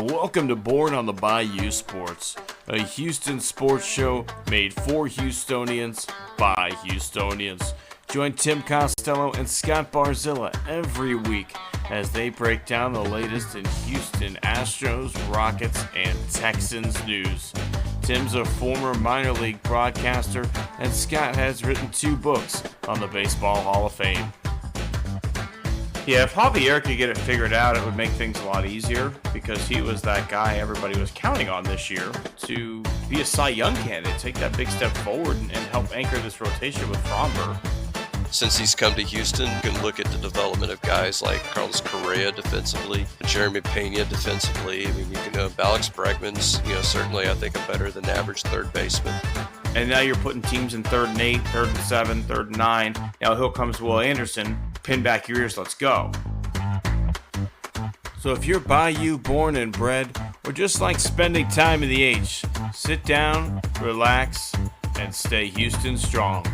Welcome to Born on the Bayou Sports, a Houston sports show made for Houstonians by Houstonians. Join Tim Costello and Scott Barzilla every week as they break down the latest in Houston Astros, Rockets, and Texans news. Tim's a former minor league broadcaster, and Scott has written 2 books on the Baseball Hall of Fame. Yeah, if Javier could get it figured out, it would make things a lot easier because he was that guy everybody was counting on this year to be a Cy Young candidate, take that big step forward and help anchor this rotation with Fromber. Since he's come to Houston, you can look at the development of guys like Carlos Correa defensively, Jeremy Pena defensively. I mean, you can know Alex Bregman's, certainly I think a better than average third baseman. And now you're putting teams in 3rd and 8, 3rd and 7, 3rd and 9. Now here comes Will Anderson. Pin back your ears, let's go. So if you're Bayou born and bred, or just like spending time in the H, sit down, relax, and stay Houston strong.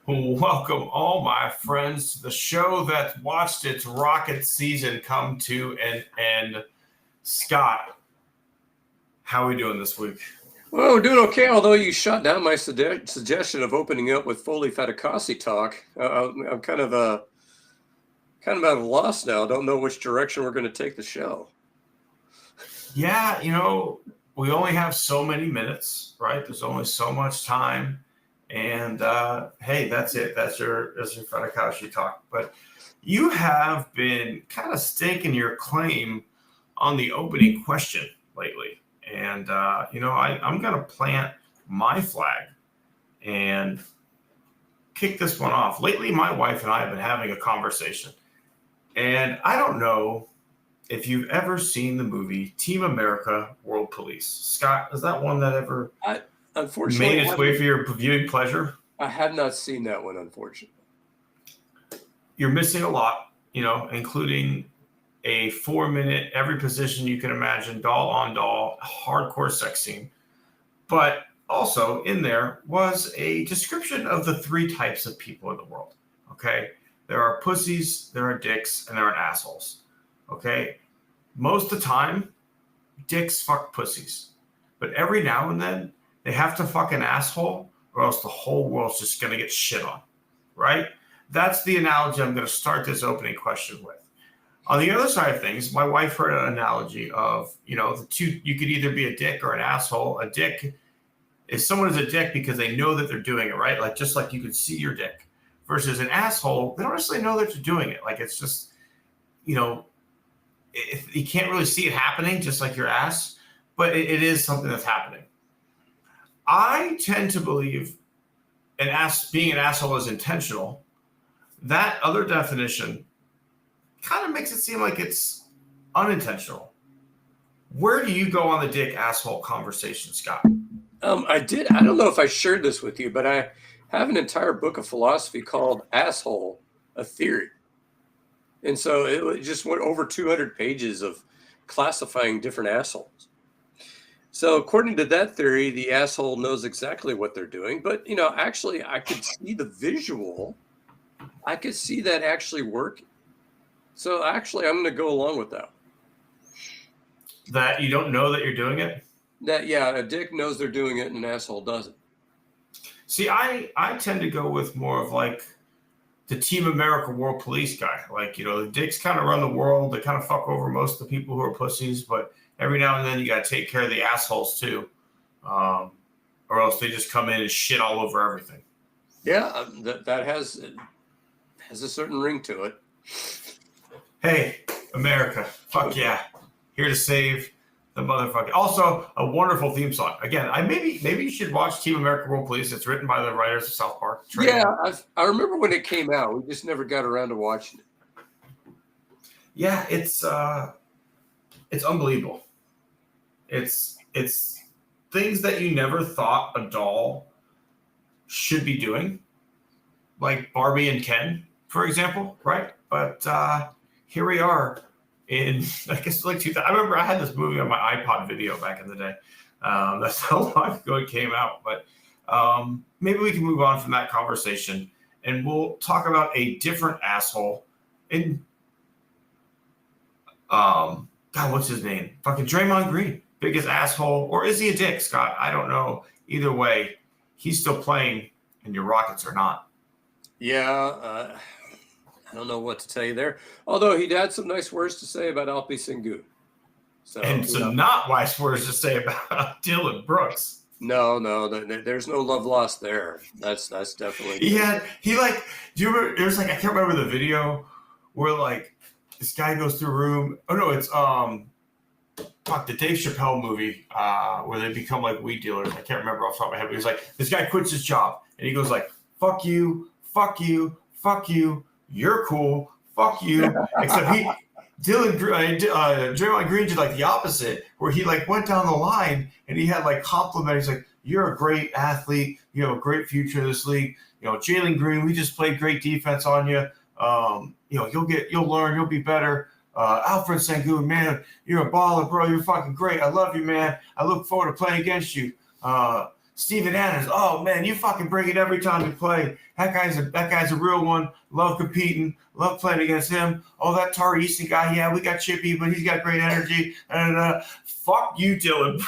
Welcome, all my friends, to the show that watched its Rocket season come to an end. Scott, how are we doing this week? Well, we're doing okay, although you shot down my suggestion of opening up with Foley Fatukasi talk. I'm kind of at a loss now. I don't know which direction we're going to take the show. Yeah, we only have so many minutes, right? There's only so much time. And, hey, that's it. That's your Fatukasi talk. But you have been kind of staking your claim on the opening question lately. And, I'm going to plant my flag and kick this one off. Lately, my wife and I have been having a conversation. And I don't know if you've ever seen the movie Team America World Police. Scott, is that one that ever unfortunately made its way for your viewing pleasure? I have not seen that one, unfortunately. You're missing a lot, including a 4-minute, every position you can imagine, doll on doll, hardcore sex scene. But also in there was a description of the 3 types of people in the world. Okay. There are pussies, there are dicks, and there are assholes. Okay. Most of the time, dicks fuck pussies. But every now and then, they have to fuck an asshole or else the whole world's just going to get shit on. Right? That's the analogy I'm going to start this opening question with. On the other side of things, my wife heard an analogy of, the 2, you could either be a dick or an asshole. A dick is someone is a dick because they know that they're doing it, right? Like, just like you can see your dick. Versus an asshole, they don't necessarily know that they're doing it. Like, it's just, you can't really see it happening, just like your ass, but it is something that's happening. I tend to believe being an asshole is intentional. That other definition kind of makes it seem like it's unintentional. Where do you go on the dick asshole conversation, Scott? I don't know if I shared this with you, but I have an entire book of philosophy called Asshole, a Theory. And so it just went over 200 pages of classifying different assholes. So according to that theory, the asshole knows exactly what they're doing. But, actually, I could see the visual. I could see that actually working. So actually, I'm going to go along with that. That you don't know that you're doing it? That, yeah, a dick knows they're doing it and an asshole doesn't. See, I tend to go with more of like the Team America World Police guy. Like, the dicks kind of run the world. They kind of fuck over most of the people who are pussies. But every now and then you got to take care of the assholes too. Or else they just come in and shit all over everything. Yeah, that has a certain ring to it. Hey, America, fuck yeah. Here to save the motherfucker. Also, a wonderful theme song. Again, maybe you should watch Team America World Police. It's written by the writers of South Park. Yeah, I remember when it came out. We just never got around to watching it. Yeah, it's unbelievable. It's things that you never thought a doll should be doing, like Barbie and Ken, for example, right? But here we are in, I guess, like 2000. I remember I had this movie on my iPod video back in the day. That's how long ago it came out. But maybe we can move on from that conversation and we'll talk about a different asshole in God, what's his name? Fucking Draymond Green. Biggest asshole. Or is he a dick, Scott? I don't know. Either way, he's still playing and your Rockets are not. Yeah, I don't know what to tell you there. Although he'd had some nice words to say about Alpi Sengun. So, And some not wise words to say about Dylan Brooks. No, there's no love lost there. That's definitely. Do you remember? There's I can't remember the video where this guy goes through a room. Oh no, it's the Dave Chappelle movie where they become weed dealers. I can't remember off the top of my head. But he was this guy quits his job and he goes fuck you, fuck you, fuck you. You're cool, fuck you. Except Draymond Green did the opposite, where he went down the line and he had compliments. He's you're a great athlete, you have a great future in this league. Jalen Green, we just played great defense on you. You'll learn, you'll be better. Alfred Sengun, man, you're a baller, bro. You're fucking great. I love you, man. I look forward to playing against you. Steven Adams, oh man, you fucking bring it every time you play. That guy's a real one. Love competing. Love playing against him. Oh, that Tari Easton guy, yeah, we got chippy, but he's got great energy. And fuck you, Dylan.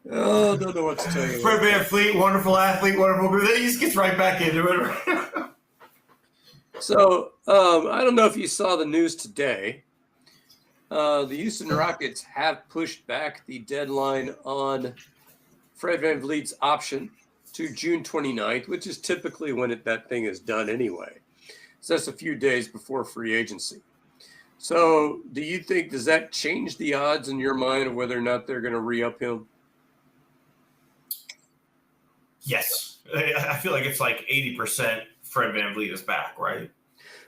Oh, don't know what to tell you. Fred VanVleet, wonderful athlete, wonderful. Then he just gets right back into it. So I don't know if you saw the news today. The Houston Rockets have pushed back the deadline on Fred VanVleet's option to June 29th, which is typically when that thing is done anyway. So that's a few days before free agency. So do you think, does that change the odds in your mind of whether or not they're going to re-up him? Yes. I feel it's 80% Fred VanVleet is back, right?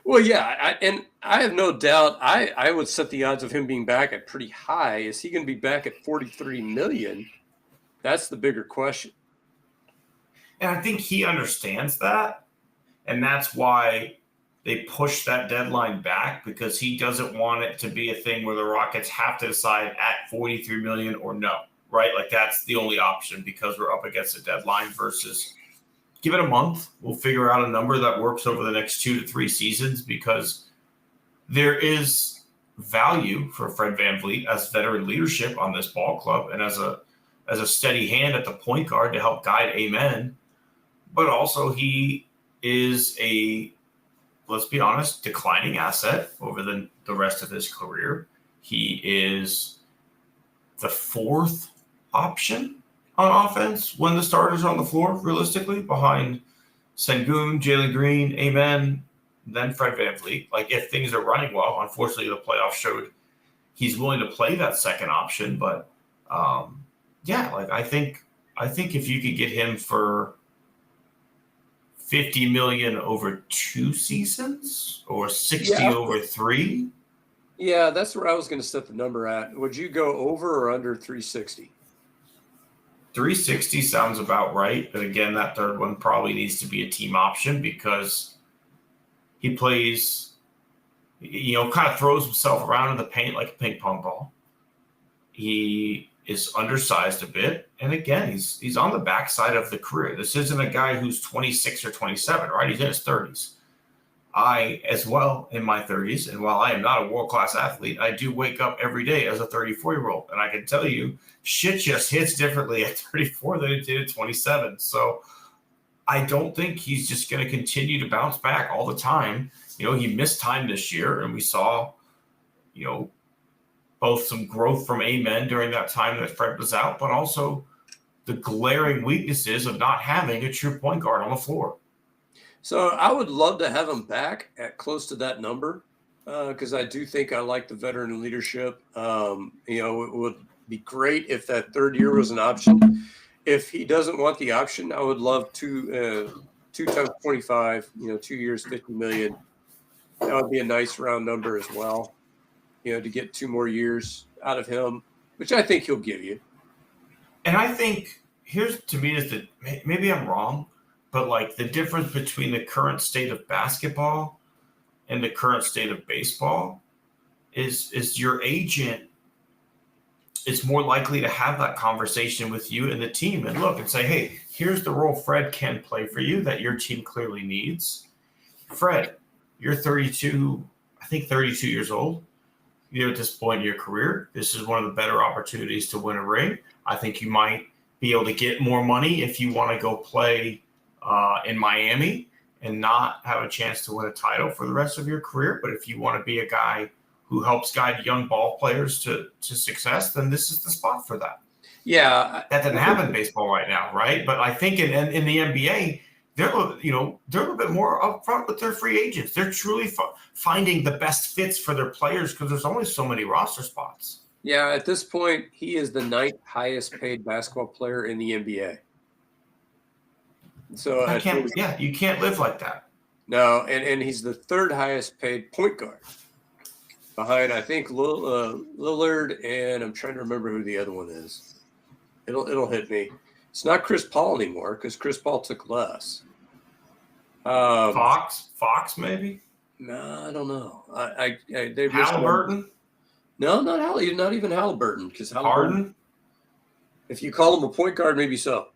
Well, yeah, I have no doubt. I would set the odds of him being back at pretty high. Is he going to be back at $43 million? That's the bigger question. And I think he understands that, and that's why they pushed that deadline back, because he doesn't want it to be a thing where the Rockets have to decide at $43 million or no, right? That's the only option because we're up against a deadline versus give it a month. We'll figure out a number that works over the next 2 to 3 seasons, because there is value for Fred VanVleet as veteran leadership on this ball club and as a steady hand at the point guard to help guide Amen. But also he is let's be honest, declining asset over the rest of his career. He is the 4th option on offense when the starters are on the floor, realistically, behind Sengun, Jalen Green, Amen, then Fred VanVleet. If things are running well, unfortunately the playoffs showed he's willing to play that second option. But I think if you could get him for $50 million over 2 seasons or 60 over 3. Yeah, that's where I was going to set the number at. Would you go over or under 360? 360 sounds about right. But again, that third one probably needs to be a team option, because he plays, kind of throws himself around in the paint like a ping pong ball. He is undersized a bit. And again, he's on the backside of the career. This isn't a guy who's 26 or 27, right? He's in his 30s. I, as well, in my 30s, and while I am not a world-class athlete, I do wake up every day as a 34-year-old. And I can tell you, shit just hits differently at 34 than it did at 27. So I don't think he's just going to continue to bounce back all the time. He missed time this year, and we saw, both some growth from Amen during that time that Fred was out, but also the glaring weaknesses of not having a true point guard on the floor. So I would love to have him back at close to that number, because I do think I like the veteran leadership. It would be great if that third year was an option. If he doesn't want the option, I would love 2 times 25, 2 years, $50 million. That would be a nice round number as well, to get 2 more years out of him, which I think he'll give you. And I think here's, to me, is that maybe I'm wrong, but the difference between the current state of basketball and the current state of baseball is your agent is more likely to have that conversation with you and the team and look and say, hey, here's the role Fred can play for you that your team clearly needs. Fred, you're 32 years old. You're at this point in your career. This is one of the better opportunities to win a ring. I think you might be able to get more money if you want to go play in Miami and not have a chance to win a title for the rest of your career. But if you want to be a guy who helps guide young ball players to success, then this is the spot for that. Yeah. That doesn't happen in baseball right now, right? But I think in the NBA, they're a little bit more upfront with their free agents. They're truly finding the best fits for their players because there's only so many roster spots. Yeah, at this point, he is the 9th highest paid basketball player in the NBA. So you can't live like that. No, and he's the 3rd highest paid point guard, behind I think Lillard, and I'm trying to remember who the other one is. It'll hit me. It's not Chris Paul anymore because Chris Paul took less. Fox maybe. No, I don't know. Halliburton. No, not even Halliburton, because Harden. If you call him a point guard, maybe so.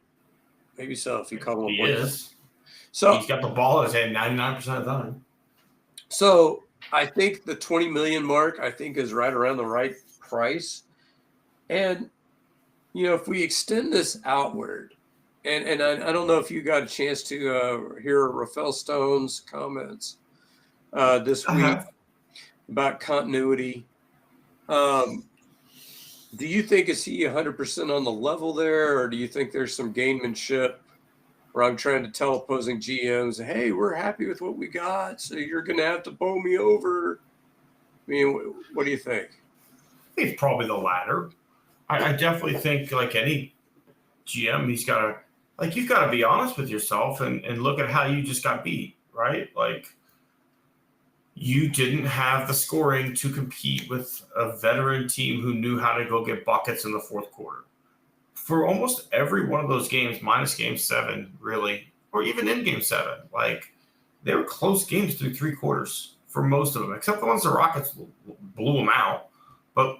Maybe so. If you call him a point guard. So he's got the ball in his hand 99% of the time. So I think the 20 million mark, I think, is right around the right price. And, if we extend this outward, and I don't know if you got a chance to hear Rafael Stone's comments this week about continuity. Do you think, is he 100% on the level there, or do you think there's some gamemanship where I'm trying to tell opposing GMs, hey, we're happy with what we got, so you're going to have to bow me over? I mean, what do you think? I think it's probably the latter. I definitely think, like any GM, you've got to be honest with yourself and look at how you just got beat, right? Like, you didn't have the scoring to compete with a veteran team who knew how to go get buckets in the fourth quarter. For almost every one of those games, minus game 7, really, or even in game 7, they were close games through 3 quarters for most of them, except the ones the Rockets blew them out. But,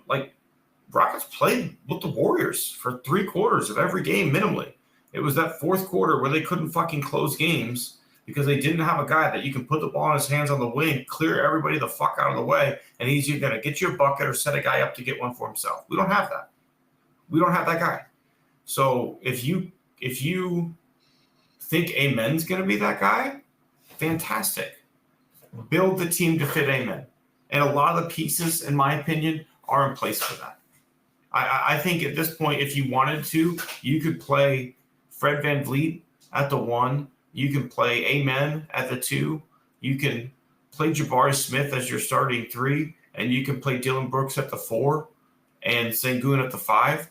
Rockets played with the Warriors for 3 quarters of every game minimally. It was that fourth quarter where they couldn't fucking close games because they didn't have a guy that you can put the ball in his hands on the wing, clear everybody the fuck out of the way, and he's either going to get you a bucket or set a guy up to get one for himself. We don't have that. We don't have that guy. So if you think Amen's going to be that guy, fantastic. Build the team to fit Amen. And a lot of the pieces, in my opinion, are in place for that. I think at this point, if you wanted to, you could play Fred VanVleet at the 1. You can play Amen at the 2. You can play Jabari Smith as your starting 3, and you can play Dylan Brooks at the 4 and Sengun at the 5.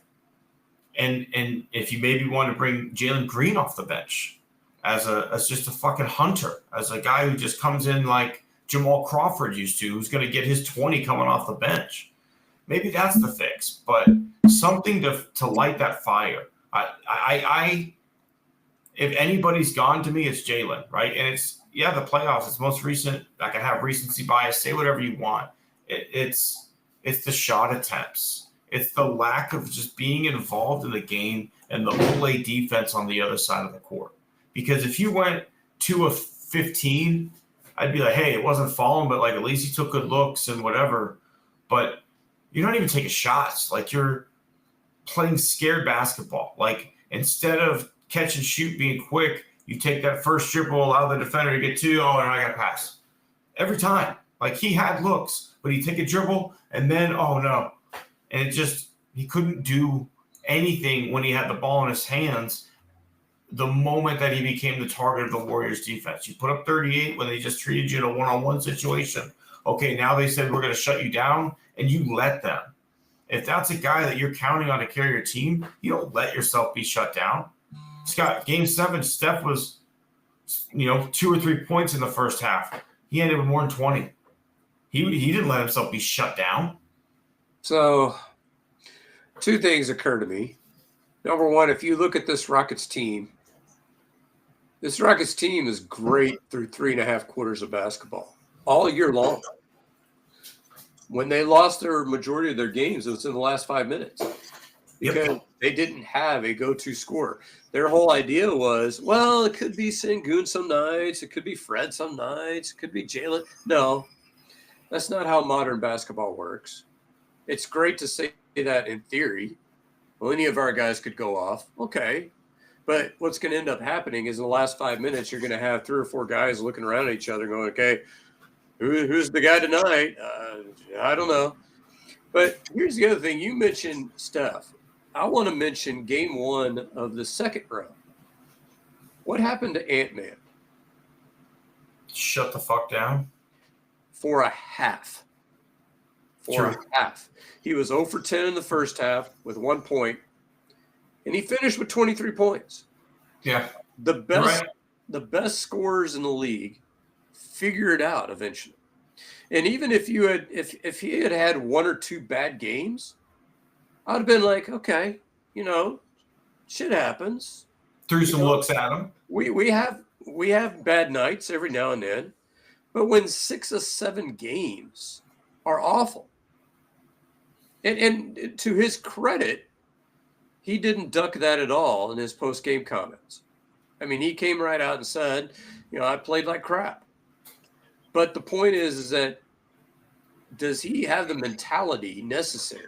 And if you maybe want to bring Jalen Green off the bench as just a fucking hunter, as a guy who just comes in like Jamal Crawford used to, who's going to get his 20 coming off the bench. Maybe that's the fix, but something to light that fire. If anybody's gone to me, it's Jalen, right? And it's the playoffs. It's most recent. I can have recency bias. Say whatever you want. It's the shot attempts. It's the lack of just being involved in the game and the Ole defense on the other side of the court. Because if you went 2 of 15, I'd be like, hey, it wasn't falling, but at least he took good looks and whatever. But you're not even taking shots. You're playing scared basketball. Instead of catch and shoot being quick, you take that first dribble, allow the defender to get 2. Oh, and I got to pass. Every time. He had looks, but he'd take a dribble and then, oh no. And he couldn't do anything when he had the ball in his hands the moment that he became the target of the Warriors defense. You put up 38 when they just treated you in a one-on-one situation. Okay, now they said we're going to shut you down, and you let them. If that's a guy that you're counting on to carry your team, you don't let yourself be shut down. Scott, game 7, Steph was, 2 or 3 points in the first half. He ended with more than 20. He didn't let himself be shut down. So 2 things occur to me. Number one, if you look at this Rockets team is great through 3.5 quarters of basketball all year long. When they lost their majority of their games, it was in the last 5 minutes. because they didn't have a go-to scorer. Their whole idea was, well, it could be Sengun some nights, it could be Fred some nights, it could be Jalen. No, that's not how modern basketball works. It's great to say that in theory. Well, any of our guys could go off. Okay. But what's going to end up happening is in the last 5 minutes, you're going to have 3 or 4 guys looking around at each other going, okay, who's the guy tonight? I don't know. But here's the other thing. You mentioned Steph. I want to mention game 1 of the second round. What happened to Ant-Man? Shut the fuck down. For a half. He was 0 for 10 in the first half with 1 point, and he finished with 23 points. Yeah. The best scorers in the league figure it out eventually. And even if you had if he had 1 or 2 bad games, I'd have been like, okay, shit happens. Threw some looks at him. We have bad nights every now and then, but when 6 or 7 games are awful. And to his credit, he didn't duck that at all in his post-game comments. I mean, he came right out and said, I played like crap. But the point is that does he have the mentality necessary?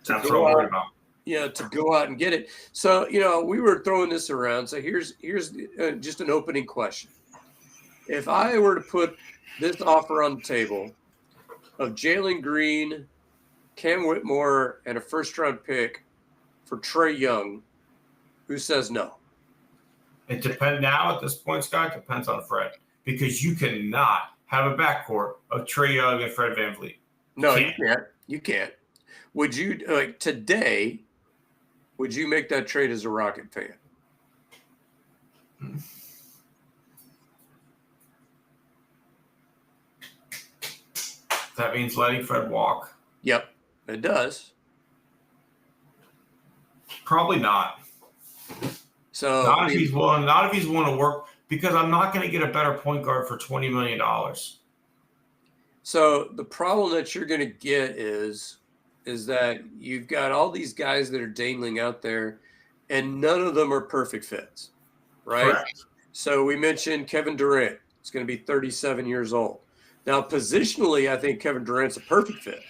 That's what I'm worried about. To go out and get it. So, we were throwing this around. So here's just an opening question. If I were to put this offer on the table of Jalen Green, Cam Whitmore, and a first-round pick for Trae Young, who says no? It depends now at this point, Scott. Depends on Fred, because you cannot have a backcourt of Trae Young and Fred VanVleet. No, you can't. You can't. Would you today? Would you make that trade as a Rocket fan? That means letting Fred walk. Yep, it does. Probably not. So not if he's willing to work, because I'm not going to get a better point guard for $20 million. So the problem that you're going to get is that you've got all these guys that are dangling out there, and none of them are perfect fits, right? Correct. So we mentioned Kevin Durant. He's going to be 37 years old. Now, positionally, I think Kevin Durant's a perfect fit.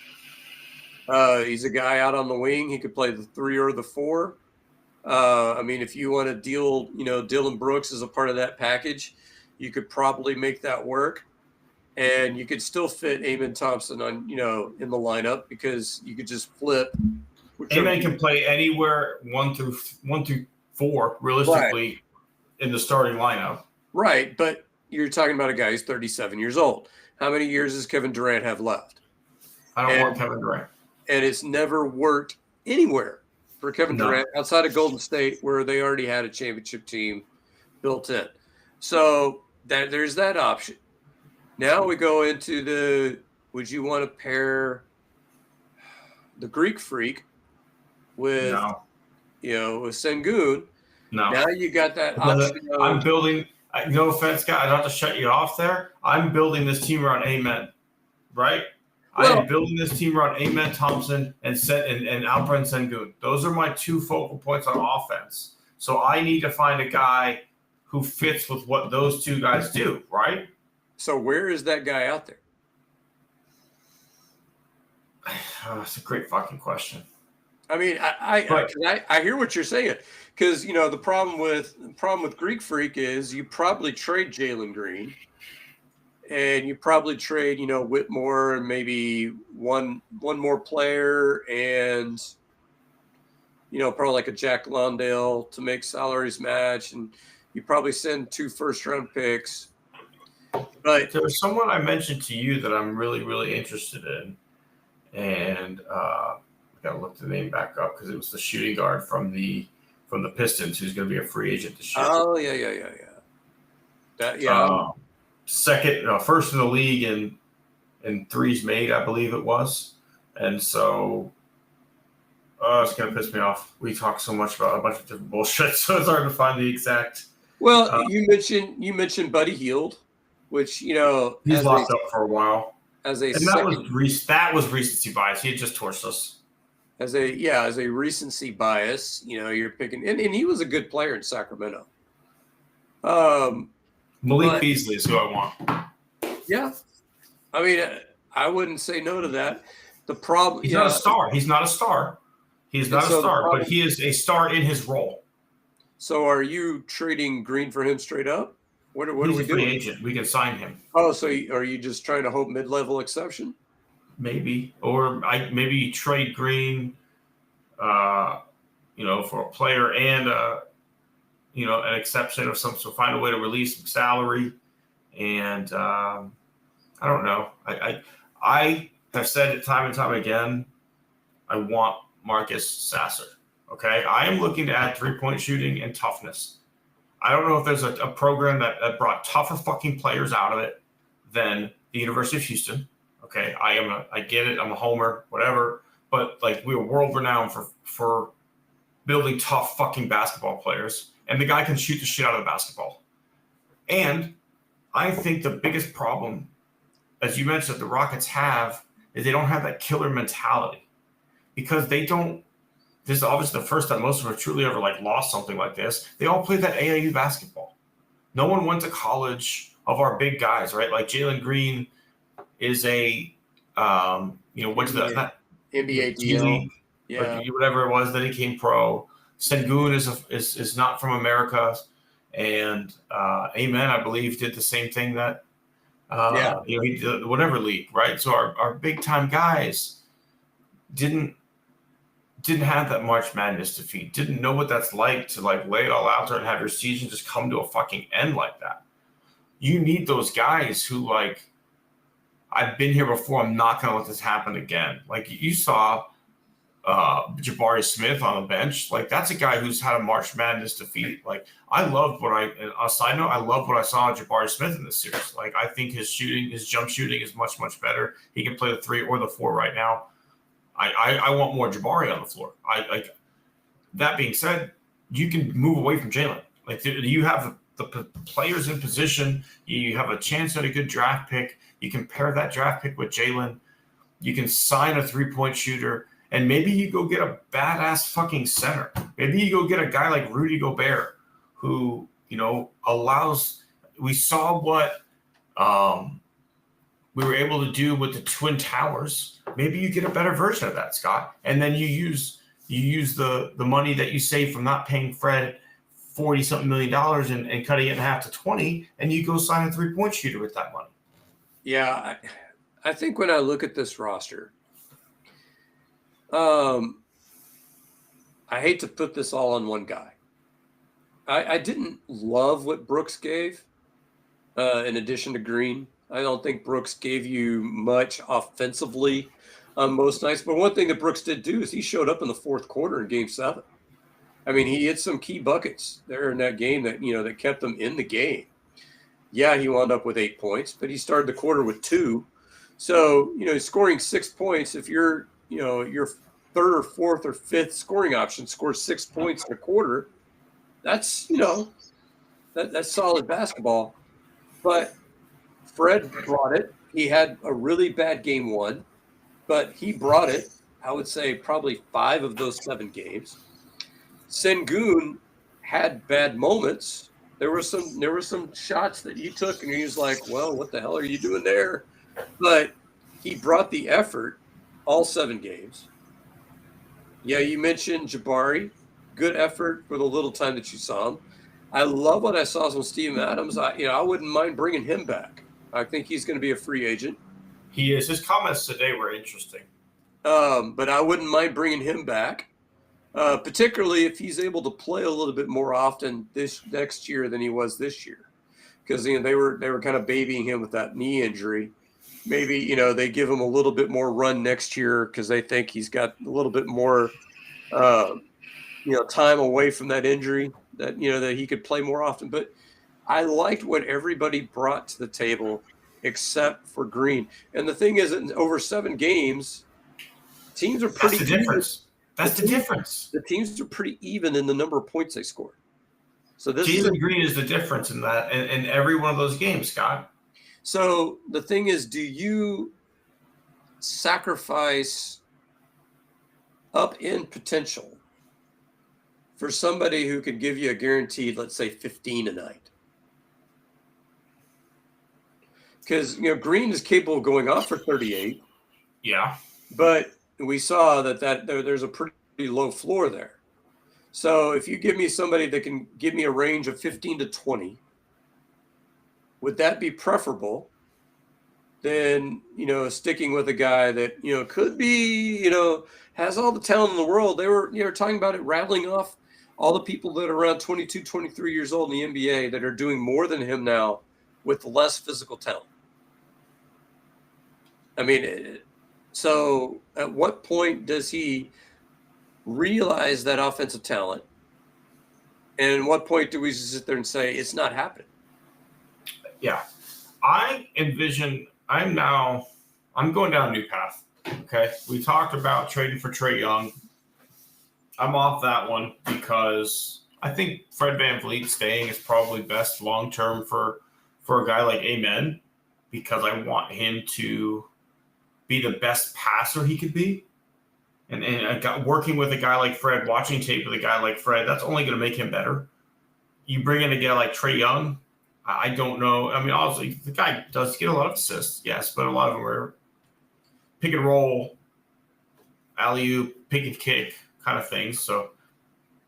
He's a guy out on the wing. He could play the 3 or the 4. I mean, if you want to deal, Dylan Brooks as a part of that package, you could probably make that work. And you could still fit Amen Thompson on, in the lineup, because you could just flip. Amen can play anywhere 1 through 4, realistically, in the starting lineup. Right, but you're talking about a guy who's 37 years old. How many years does Kevin Durant have left? I don't want Kevin Durant. And it's never worked anywhere for Kevin Durant outside of Golden State, where they already had a championship team built in. So there's that option. Now we go into would you want to pair the Greek Freak with, with Sengun? No. Now you got that option. I'm building, no offense, guy, I don't have to shut you off there. I'm building this team around Amen, right? I am building this team around Amen Thompson and Alperen Sengun. Those are my 2 focal points on offense. So I need to find a guy who fits with what those 2 guys do, right? So where is that guy out there? That's a great fucking question. I mean, I hear what you're saying, because the problem with Greek Freak is you probably trade Jalen Green, and you probably trade Whitmore and maybe one more player, and probably like a Jack Londale to make salaries match, and you probably send 2 first-round picks. But there was someone I mentioned to you that I'm really, really interested in, and I got to look the name back up, because it was the shooting guard from the Pistons, who's going to be a free agent this year. Oh yeah. First in the league in threes made, I believe it was, and so it's going to piss me off. We talk so much about a bunch of different bullshit, so it's hard to find the exact. Well, you mentioned Buddy Hield, which he's locked up for a while. That was recency bias. He had just torched us. as a recency bias, you're picking, and he was a good player in Sacramento. Malik Beasley is who I want. Yeah, I mean, I wouldn't say no to that. The problem, he's not a star. He's not a star. He's not a star, but he is a star in his role. So, are you trading Green for him straight up? What are we doing? He's a free agent. We can sign him. Oh, so are you just trying to hope mid-level exception? Maybe, or maybe trade Green, for a player and an exception of some sort. Find a way to release some salary, and I don't know. I have said it time and time again. I want Marcus Sasser. Okay, I am looking to add 3-point shooting and toughness. I don't know if there's a program that brought tougher fucking players out of it than the University of Houston. Okay, I get it. I'm a homer, whatever. But like, we were world renowned for building tough fucking basketball players, and the guy can shoot the shit out of the basketball. And I think the biggest problem, as you mentioned, the Rockets have is they don't have that killer mentality, because they don't. This is obviously the first time most of them have truly ever lost something like this. They all played that AAU basketball. No one went to college of our big guys, right? Like Jalen Green is went to the NBA deal, whatever it was. Then he came pro. Sengun is not from America, and Amen, I believe, did the same thing that he did whatever league, right? So our big time guys didn't have that March Madness defeat, didn't know what that's like to lay it all out there and have your season just come to a fucking end like that. You need those guys who I've been here before. I'm not going to let this happen again. Like you saw Jabari Smith on the bench. Like, that's a guy who's had a March Madness defeat. Like, I loved a side note, I love what I saw of Jabari Smith in this series. Like, I think his jump shooting is much, much better. He can play the 3 or the 4 right now. I want more Jabari on the floor. That being said, you can move away from Jalen. Like, you have the players in position. You have a chance at a good draft pick. You can pair that draft pick with Jalen. You can sign a 3-point shooter, and maybe you go get a badass fucking center. Maybe you go get a guy like Rudy Gobert, who allows. We saw what we were able to do with the Twin Towers. Maybe you get a better version of that, Scott, and then you use the money that you save from not paying Fred $40-something million and cutting it in half to 20, and you go sign a 3-point shooter with that money. Yeah, I think when I look at this roster, I hate to put this all on one guy. I didn't love what Brooks gave in addition to Green. I don't think Brooks gave you much offensively on most nights. But one thing that Brooks did do is he showed up in the fourth quarter in Game 7. I mean, he hit some key buckets there in that game that kept them in the game. Yeah, he wound up with 8 points, but he started the quarter with 2. So, scoring 6 points, if your third or fourth or fifth scoring option scores 6 points in a quarter, that's, that's solid basketball. But Fred brought it. He had a really bad Game 1, but he brought it, I would say, probably 5 of those 7 games. Sengun had bad moments. There were some shots that you took, and he was like, well, what the hell are you doing there? But he brought the effort all 7 games. Yeah, you mentioned Jabari. Good effort for the little time that you saw him. I love what I saw from Steven Adams. I wouldn't mind bringing him back. I think he's going to be a free agent. He is. His comments today were interesting. But I wouldn't mind bringing him back, particularly if he's able to play a little bit more often this next year than he was this year, because they were kind of babying him with that knee injury. Maybe they give him a little bit more run next year because they think he's got a little bit more time away from that injury, that that he could play more often. But I liked what everybody brought to the table except for Green. And the thing is, over 7 games, teams are pretty. That's the difference. That's the difference. The teams are pretty even in the number of points they scored. So Jalen Green is the difference in that, in every one of those games, Scott. So the thing is, do you sacrifice up in potential for somebody who could give you a guaranteed, let's say, 15 a night? Because, Green is capable of going off for 38. Yeah. But we saw that there's a pretty low floor there. So if you give me somebody that can give me a range of 15 to 20, would that be preferable than, sticking with a guy that, could be, has all the talent in the world? They were, talking about it, rattling off all the people that are around 22, 23 years old in the NBA that are doing more than him now with less physical talent. I mean, so at what point does he realize that offensive talent? And at what point do we sit there and say it's not happening? Yeah. I envision I'm going down a new path. Okay. We talked about trading for Trae Young. I'm off that one because I think Fred VanVleet staying is probably best long term for a guy like Amen, because I want him to be the best passer he could be. And working with a guy like Fred, watching tape with a guy like Fred, that's only going to make him better. You bring in a guy like Trae Young, I don't know. I mean, obviously, the guy does get a lot of assists, yes, but a lot of them are pick and roll, alley-oop, pick and kick kind of things. So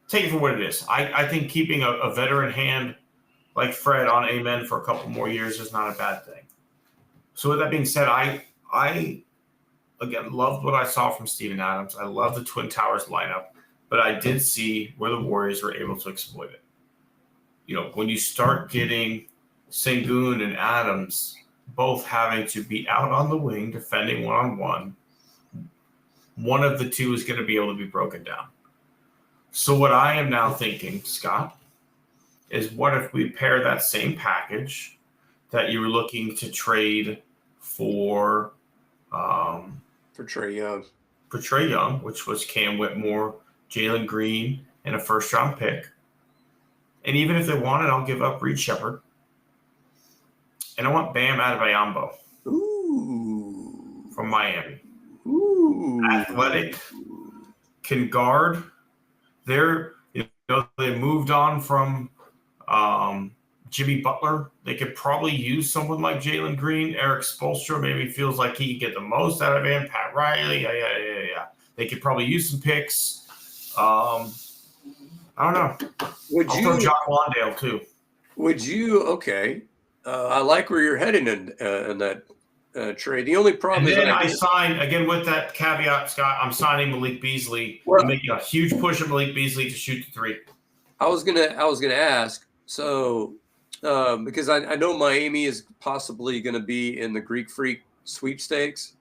take it for what it is. I think keeping a veteran hand like Fred on Amen for a couple more years is not a bad thing. So with that being said, I again, loved what I saw from Steven Adams. I love the Twin Towers lineup, but I did see where the Warriors were able to exploit it. When you start getting Sengun and Adams both having to be out on the wing defending one-on-one, one of the two is going to be able to be broken down. So what I am now thinking, Scott, is what if we pair that same package that you were looking to trade for Trae Young. For Trae Young, which was Cam Whitmore, Jalen Green, and a first-round pick. And even if they want it, I'll give up Reed Shepherd. And I want Bam Adebayo from Miami. Ooh. Athletic, can guard. They moved on from Jimmy Butler. They could probably use someone like Jalen Green. Eric Spoelstra maybe feels like he can get the most out of him. Pat Riley, yeah. They could probably use some picks. I don't know. I'll throw Jock Landale too. Would you? Okay. I like where you're heading in that trade. The only problem is I signed again with that caveat, Scott. I'm signing Malik Beasley. I'm making a huge push of Malik Beasley to shoot the three. I was gonna ask. So because I know Miami is possibly going to be in the Greek Freak sweepstakes,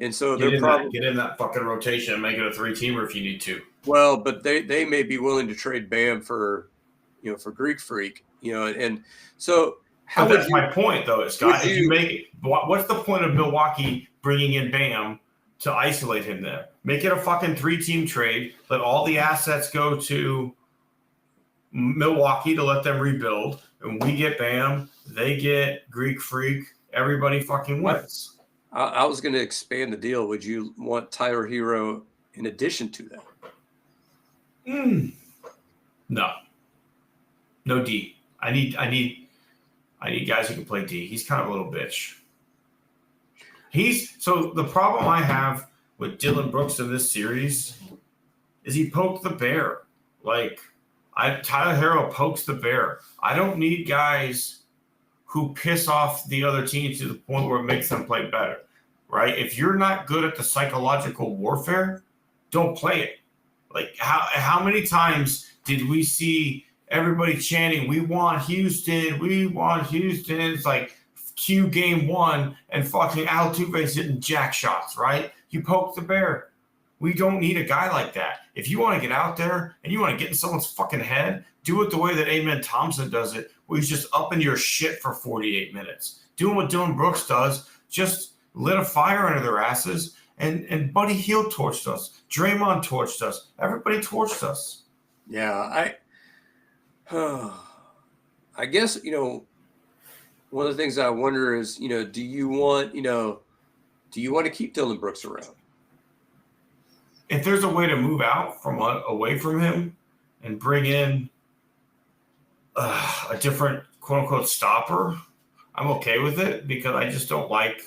and so they're probably get in that fucking rotation and make it a 3-teamer if you need to. Well, but they may be willing to trade Bam for Greek Freak, and so that's my point though, Scott. If you make it, what's the point of Milwaukee bringing in Bam to isolate him there? Make it a fucking 3-team trade. Let all the assets go to Milwaukee to let them rebuild, and we get Bam, they get Greek Freak, everybody fucking wins. I was going to expand the deal. Would you want Tyler Hero in addition to that? No D. I need guys who can play D. He's kind of a little bitch. So the problem I have with Dylan Brooks in this series is he poked the bear. Tyler Hero pokes the bear. I don't need guys who piss off the other team to the point where it makes them play better, right? If you're not good at the psychological warfare, don't play it. How many times did we see everybody chanting, "We want Houston, we want Houston"? It's like Q game 1 and fucking Altuve's hitting jack shots, right? You poke the bear. We don't need a guy like that. If you want to get out there and you want to get in someone's fucking head, do it the way that Amen Thompson does it, where he's just up in your shit for 48 minutes. Doing what Dylan Brooks does, just lit a fire under their asses, and Buddy Hield torched us. Draymond torched us. Everybody torched us. Yeah, I guess, one of the things I wonder is, do you want to keep Dylan Brooks around? if there's a way to move out from away from him and bring in a different quote unquote stopper, I'm okay with it because I just don't like.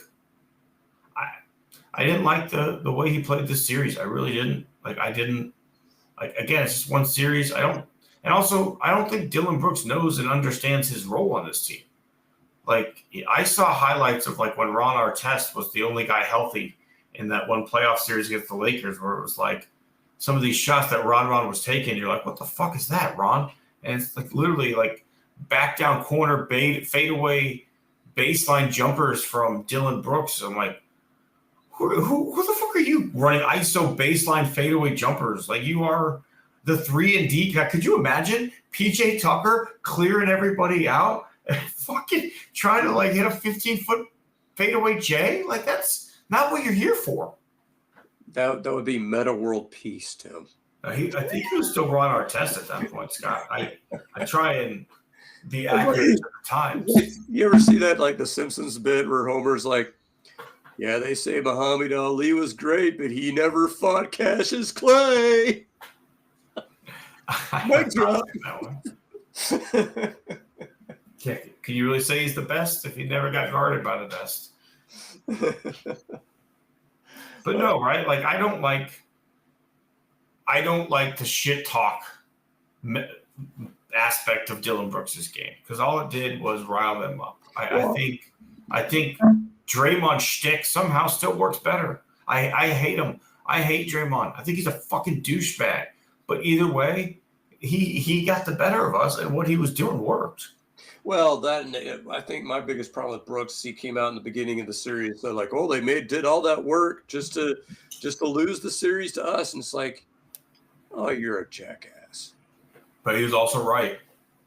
I didn't like the way he played this series. I really didn't. I didn't. Again, it's just one series. And also I don't think Dylan Brooks knows and understands his role on this team. I saw highlights of when Ron Artest was the only guy healthy in that one playoff series against the Lakers, where it was some of these shots that Ron was taking. You're like, what the fuck is that, Ron? And it's literally back down corner, fadeaway baseline jumpers from Dylan Brooks. I'm like, who the fuck are you running ISO baseline fadeaway jumpers? You are the 3-and-D guy. Could you imagine PJ Tucker clearing everybody out and fucking trying to hit a 15-foot fadeaway J? That's not what you're here for. That would be meta world peace, Tim. I think he was still Ron Artest at that point, Scott. I try and be accurate at times. You ever see that the Simpsons bit where Homer's like, yeah, they say Muhammad Ali was great, but he never fought Cassius Clay. Mic drop. Can you really say he's the best if he never got guarded by the best? But no, right? I don't like the shit talk aspect of Dylan Brooks' game because all it did was rile them up. I think Draymond's shtick somehow still works better. I hate him. I hate Draymond. I think he's a fucking douchebag. But either way, he got the better of us, and what he was doing worked. Well, I think my biggest problem with Brooks is he came out in the beginning of the series. They're like, oh, they did all that work just to lose the series to us, and it's like, oh, you're a jackass. But he was also right.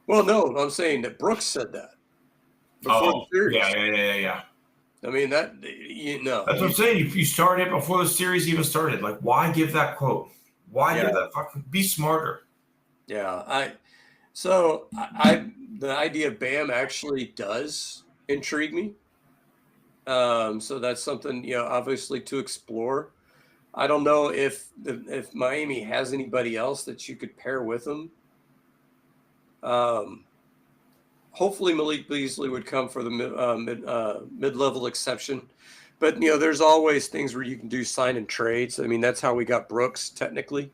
Well, no, I'm saying that Brooks said that before the series. Yeah. I mean, That's what I'm saying. You started before the series even started. Why give that quote? Why give that fucking? Be smarter. Yeah, the idea of Bam actually does intrigue me. So that's something, obviously to explore. I don't know if Miami has anybody else that you could pair with him. Hopefully Malik Beasley would come for the mid-level exception. But, there's always things where you can do sign and trades. I mean, that's how we got Brooks technically.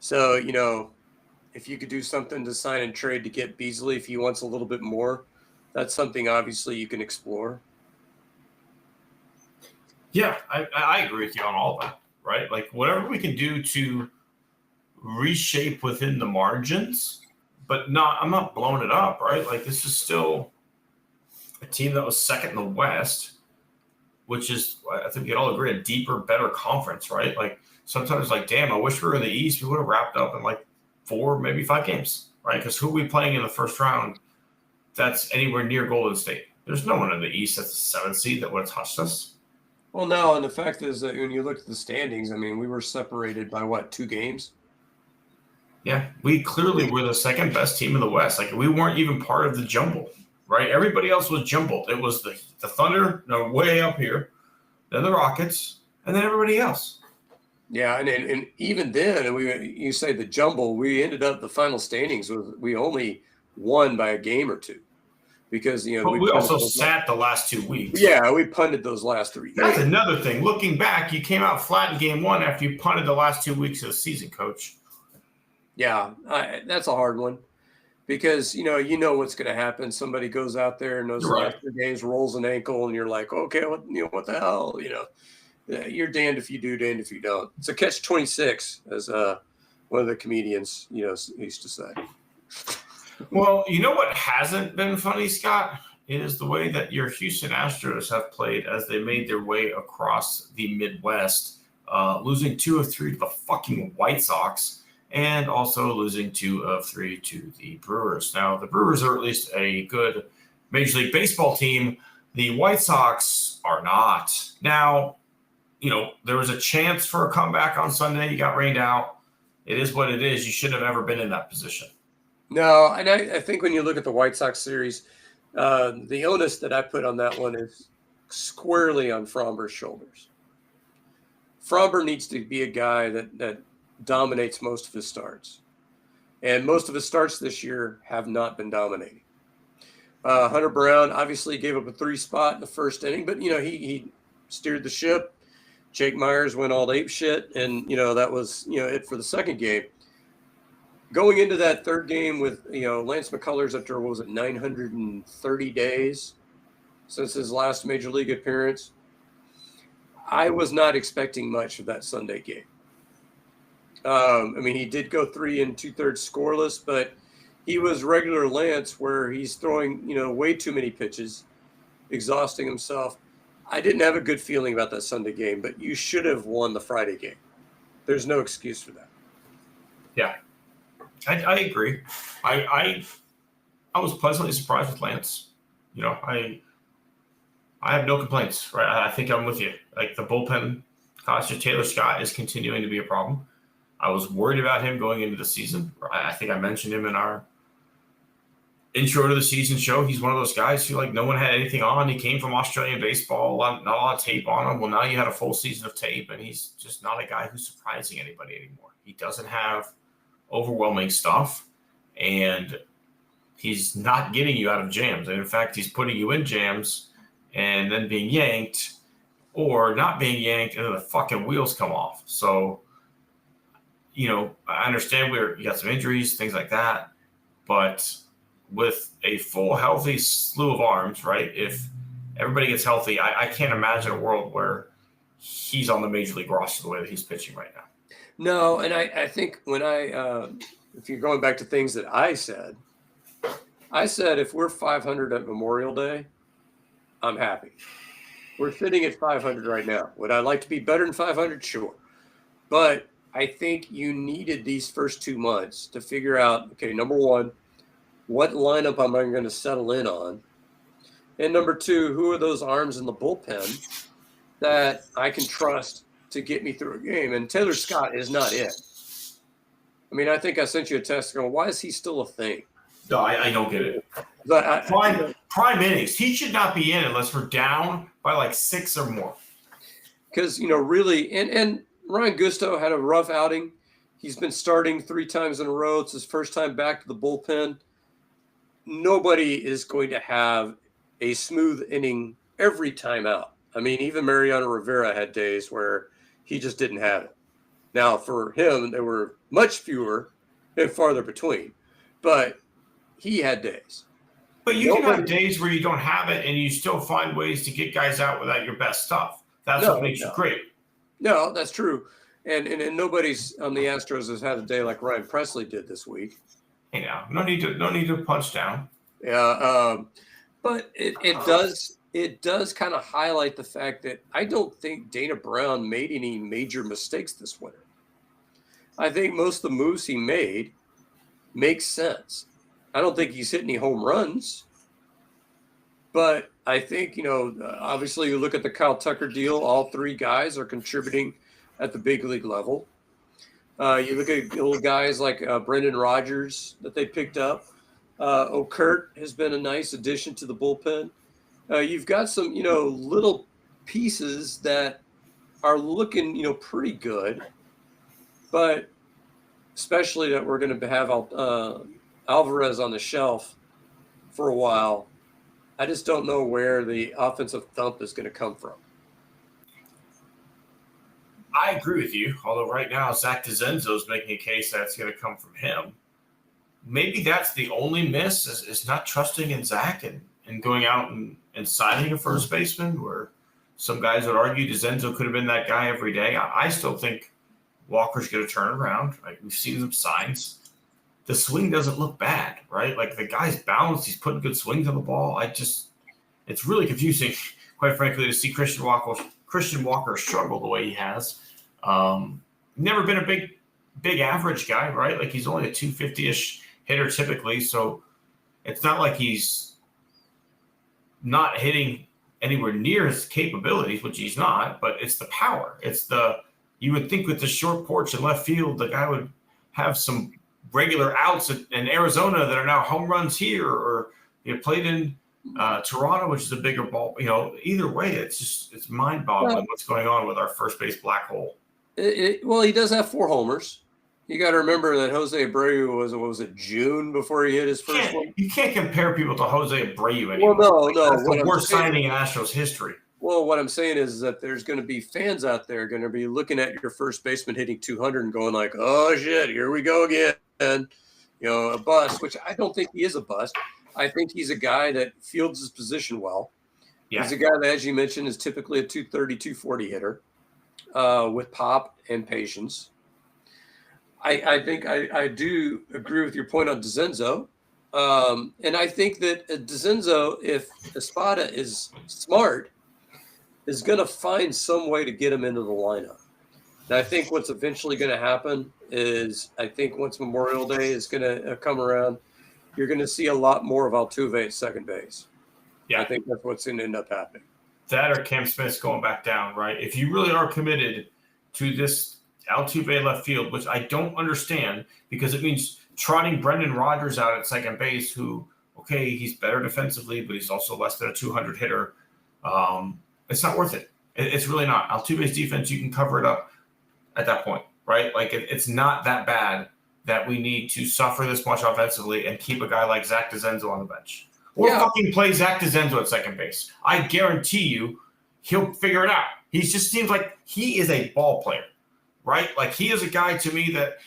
So, if you could do something to sign and trade to get Beasley, if he wants a little bit more, that's something obviously you can explore. Yeah, I agree with you on all that, right? Whatever we can do to reshape within the margins, but I'm not blowing it up, right? This is still a team that was second in the West, which is, I think we all agree, a deeper, better conference, right? Sometimes damn, I wish we were in the East. We would have wrapped up in 4, maybe 5 games, right? Because who are we playing in the first round that's anywhere near Golden State? There's no one in the East that's a 7th seed that would have touched us. Well, no, and the fact is that when you look at the standings, I mean, we were separated by 2 games? Yeah, we clearly were the second best team in the West. We weren't even part of the jumble, right? Everybody else was jumbled. It was the Thunder, way up here, then the Rockets, and then everybody else. Yeah, and even then, you say the jumble, we ended up the final standings we only won by a game or 2 because But we also sat the last 2 weeks. Yeah, we punted those last 3 games. That's another thing. Looking back, you came out flat in game 1 after you punted the last 2 weeks of the season, Coach. Yeah, that's a hard one because you know what's going to happen. Somebody goes out there and those last 2 games rolls an ankle, and you're like, okay, what the hell, You're damned if you do, damned if you don't. It's a catch-26, as one of the comedians, used to say. Well, you know what hasn't been funny, Scott, is the way that your Houston Astros have played as they made their way across the Midwest, losing 2 of 3 to the fucking White Sox, and also losing 2 of 3 to the Brewers. Now, the Brewers are at least a good Major League Baseball team. The White Sox are not. Now, there was a chance for a comeback on Sunday. You got rained out. It is what it is. You shouldn't have ever been in that position. No, and I think when you look at the White Sox series, the onus that I put on that one is squarely on Fromber's shoulders. Fromber needs to be a guy that dominates most of his starts. And most of his starts this year have not been dominating. Hunter Brown obviously gave up a 3 spot in the first inning, but, he steered the ship. Jake Myers went all ape shit, and, that was, it for the second game. Going into that third game with, Lance McCullers after, 930 days since his last major league appearance, I was not expecting much of that Sunday game. He did go 3 2/3 scoreless, but he was regular Lance where he's throwing, way too many pitches, exhausting himself. I didn't have a good feeling about that Sunday game, but you should have won the Friday game. There's no excuse for that. Yeah, I agree. I was pleasantly surprised with Lance. I have no complaints, right? I think I'm with you. Like the bullpen cost, Taylor Scott is continuing to be a problem. I was worried about him going into the season. I think I mentioned him in our intro to the season show. He's one of those guys who, no one had anything on. He came from Australian baseball, not a lot of tape on him. Well, now you had a full season of tape, and he's just not a guy who's surprising anybody anymore. He doesn't have overwhelming stuff, and he's not getting you out of jams. And in fact, he's putting you in jams and then being yanked or not being yanked, and then the fucking wheels come off. So, I understand you got some injuries, things like that, but with a full, healthy slew of arms, right? If everybody gets healthy, I can't imagine a world where he's on the major league roster the way that he's pitching right now. No, and I think when if you're going back to things that I said if we're 500 at Memorial Day, I'm happy. We're sitting at 500 right now. Would I like to be better than 500? Sure. But I think you needed these first 2 months to figure out, okay, number one, what lineup am I going to settle in on? And number two, who are those arms in the bullpen that I can trust to get me through a game? And Taylor Scott is not it. I think I sent you a text going, why is he still a thing? No, I don't get it. But prime innings. He should not be in unless we're down by 6 or more. Because, really, and Ryan Gusto had a rough outing. He's been starting 3 times in a row. It's his first time back to the bullpen. Nobody is going to have a smooth inning every time out. Even Mariano Rivera had days where he just didn't have it. Now, for him, there were much fewer and farther between. But he had days. But you can have days where you don't have it and you still find ways to get guys out without your best stuff. That's what makes you great. No, that's true. And nobody's on the Astros has had a day like Ryan Presley did this week. Hey, now, no need to punch down. Yeah, but it does kind of highlight the fact that I don't think Dana Brown made any major mistakes this winter. I think most of the moves he made make sense. I don't think he's hit any home runs, but I think, obviously you look at the Kyle Tucker deal, all 3 guys are contributing at the big league level. You look at little guys like Brendan Rodgers that they picked up. Okert has been a nice addition to the bullpen. You've got some, little pieces that are looking, pretty good, but especially that we're going to have Alvarez on the shelf for a while. I just don't know where the offensive thump is going to come from. I agree with you, although right now Zach DeZenzo is making a case that it's going to come from him. Maybe that's the only miss is not trusting in Zach and going out and signing a first baseman, where some guys would argue DeZenzo could have been that guy every day. I still think Walker's going to turn around. We've seen some signs. The swing doesn't look bad, right? The guy's balanced. He's putting good swings on the ball. It's really confusing, quite frankly, to see Christian Walker struggle the way he has. Never been a big average guy, right? He's only a 250-ish hitter typically, so it's not like he's not hitting anywhere near his capabilities, which he's not, but it's the power. You would think with the short porch in left field, the guy would have some regular outs in Arizona that are now home runs here, or played in Toronto, which is a bigger ball. Either way, it's mind-boggling what's going on with our first base black hole. Well, he does have 4 homers. You got to remember that Jose Abreu was it, June before he hit his first one? You can't compare people to Jose Abreu anymore. Well, no. That's the worst signing in Astros history. Well, what I'm saying is that there's going to be fans out there going to be looking at your first baseman hitting 200 and going like, oh, shit, here we go again. A bust, which I don't think he is a bust. I think he's a guy that fields his position well. Yeah. He's a guy that, as you mentioned, is typically a 230, 240 hitter with pop and patience. I think I do agree with your point on DeCenzo. And I think that DeCenzo, if Espada is smart, is going to find some way to get him into the lineup. And I think what's eventually going to happen is I think once Memorial Day is going to come around, you're going to see a lot more of Altuve at second base. Yeah, I think that's what's going to end up happening. That or Cam Smith's going back down, right? If you really are committed to this Altuve left field, which I don't understand because it means trotting Brendan Rodgers out at second base, who, okay, he's better defensively, but he's also less than a 200 hitter. It's not worth it. It's really not. Altuve's defense, you can cover it up at that point, right? Like it's not that bad that we need to suffer this much offensively and keep a guy like Zach DeCenzo on the bench. Or fucking play Zach DeCenzo at second base. I guarantee you he'll figure it out. He just seems like he is a ball player, right? Like he is a guy to me that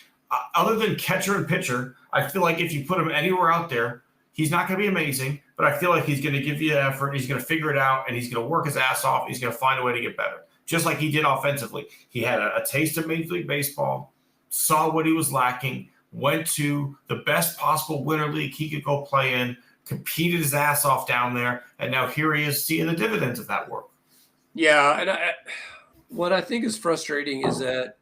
other than catcher and pitcher, I feel like if you put him anywhere out there, he's not going to be amazing, but I feel like he's going to give you effort. He's going to figure it out, and he's going to work his ass off. He's going to find a way to get better, just like he did offensively. He had a taste of Major League Baseball, saw what he was lacking, went to the best possible winter league he could go play in, competed his ass off down there, and now here he is seeing the dividends of that work. Yeah, and what I think is frustrating is that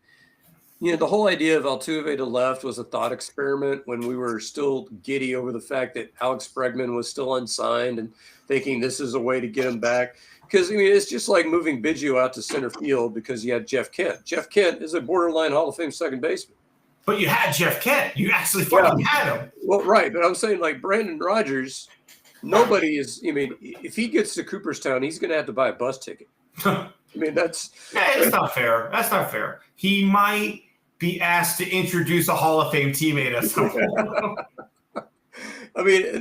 the whole idea of Altuve to left was a thought experiment when we were still giddy over the fact that Alex Bregman was still unsigned and thinking this is a way to get him back. Because, it's just like moving Biggio out to center field because you had Jeff Kent. Jeff Kent is a borderline Hall of Fame second baseman. But you had Jeff Kent. You actually fucking had him. Well, right. But I'm saying like Brandon Rodgers, nobody is – if he gets to Cooperstown, he's going to have to buy a bus ticket. That's not fair. That's not fair. He might – be asked to introduce a Hall of Fame teammate at some point.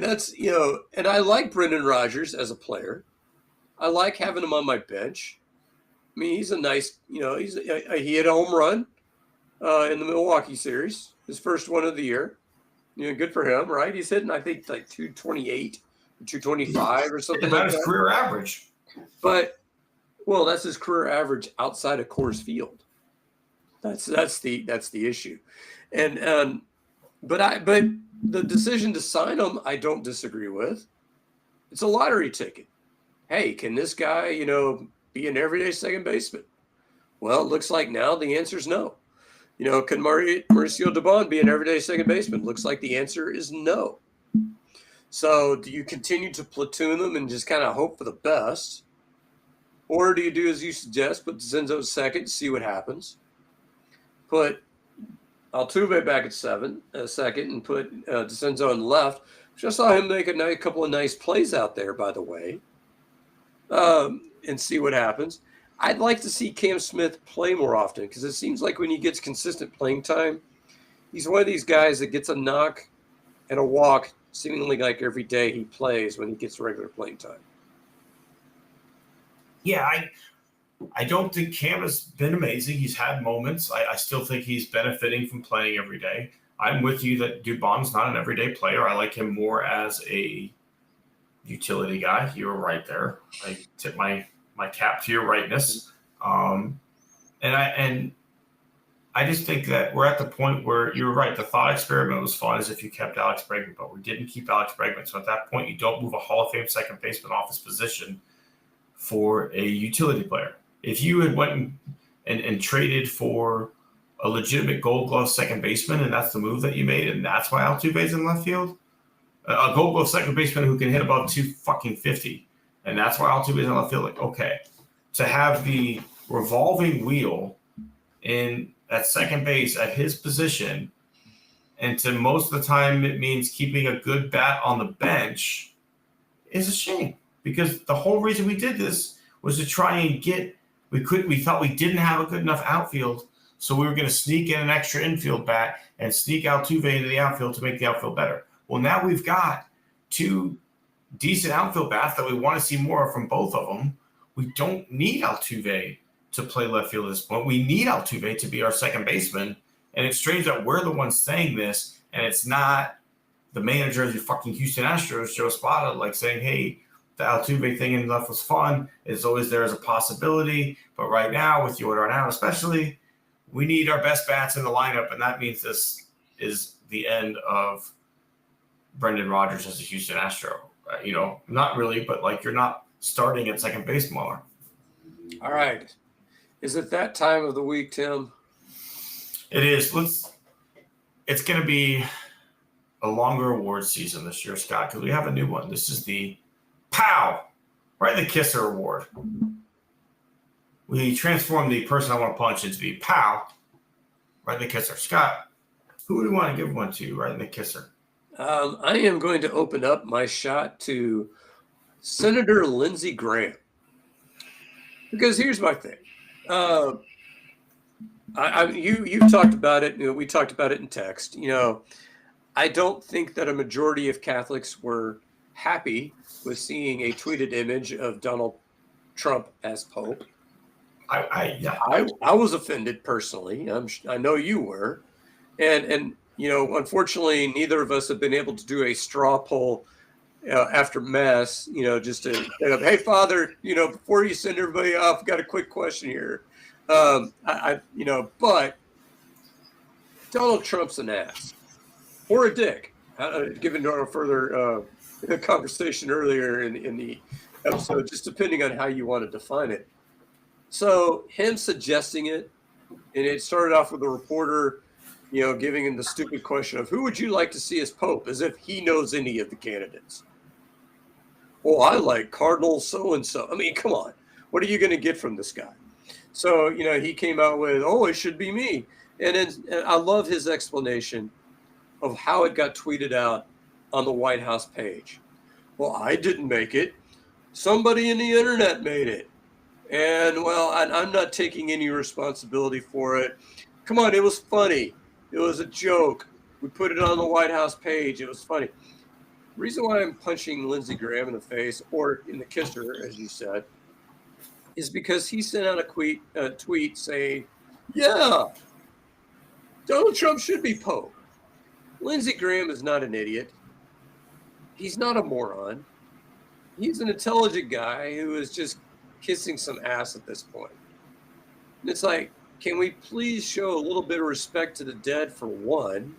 That's, and I like Brendan Rodgers as a player. I like having him on my bench. He's a nice, he hit a home run in the Milwaukee series, his first one of the year. Good for him, right? He's hitting, I think, like 228 or 225 or something about his career average. But, that's his career average outside of Coors Field. That's the issue, but the decision to sign him, I don't disagree with. It's a lottery ticket. Hey, can this guy, be an everyday second baseman? Well, it looks like now the answer is no. Can Mauricio Dubon be an everyday second baseman? Looks like the answer is no. So do you continue to platoon them and just kind of hope for the best, or do you do as you suggest, put DeCenzo second, see what happens? Put Altuve back at second, and put DeCenzo on the left. Just saw him make a couple of nice plays out there, by the way, and see what happens. I'd like to see Cam Smith play more often because it seems like when he gets consistent playing time, he's one of these guys that gets a knock and a walk seemingly like every day he plays when he gets regular playing time. Yeah, I don't think Cam has been amazing. He's had moments. I still think he's benefiting from playing every day. I'm with you that Dubon's not an everyday player. I like him more as a utility guy. You were right there. I tip my cap to your rightness. And I just think that we're at the point where you're right. The thought experiment was fun as if you kept Alex Bregman, but we didn't keep Alex Bregman. So at that point, you don't move a Hall of Fame second baseman off his position for a utility player. If you had went and traded for a legitimate Gold Glove second baseman, and that's the move that you made, and that's why Altuve's in left field, a Gold Glove second baseman who can hit above 250, and that's why Altuve's in left field. Like, okay, to have the revolving wheel in at second base at his position, and to most of the time it means keeping a good bat on the bench. is a shame, because the whole reason we did this was to try and we thought we didn't have a good enough outfield, so we were going to sneak in an extra infield bat and sneak Altuve into the outfield to make the outfield better. Well, now we've got 2 decent outfield bats that we want to see more from both of them. We don't need Altuve to play left field at this point. We need Altuve to be our second baseman. And it's strange that we're the ones saying this, and it's not the manager of the fucking Houston Astros, Joe Espada, like saying, hey, the Altuve thing in left was fun. It's always there as a possibility. But right now, with Yordan out especially, we need our best bats in the lineup, and that means this is the end of Brendan Rodgers as a Houston Astro. Not really, but like, you're not starting at second base more. All right. Is it that time of the week, Tim? It is. It's going to be a longer award season this year, Scott, because we have a new one. This is the POW, right in the Kisser Award. We transformed the person I want to punch into the POW, right in the Kisser. Scott, who do we want to give one to right in the Kisser? I am going to open up my shot to Senator Lindsey Graham. Because here's my thing. You've talked about it. We talked about it in text. I don't think that a majority of Catholics were happy with seeing a tweeted image of Donald Trump as Pope. I was offended personally. I know you were, and unfortunately, neither of us have been able to do a straw poll after Mass. Just to say, hey, Father, before you send everybody off, I've got a quick question here. But Donald Trump's an ass or a dick. Given our further conversation earlier in the episode, just depending on how you want to define it. So him suggesting it, and it started off with a reporter, giving him the stupid question of who would you like to see as Pope, as if he knows any of the candidates. Well, I like Cardinal so-and-so. I mean, come on. What are you going to get from this guy? So, he came out with, it should be me. And I love his explanation of how it got tweeted out on the White House page. Well, I didn't make it. Somebody in the internet made it. And, I'm not taking any responsibility for it. Come on, it was funny. It was a joke. We put it on the White House page. It was funny. The reason why I'm punching Lindsey Graham in the face, or in the kisser, as you said, is because he sent out a tweet saying, yeah, Donald Trump should be Pope. Lindsey Graham is not an idiot. He's not a moron. He's an intelligent guy who is just kissing some ass at this point. And it's like, can we please show a little bit of respect to the dead for one,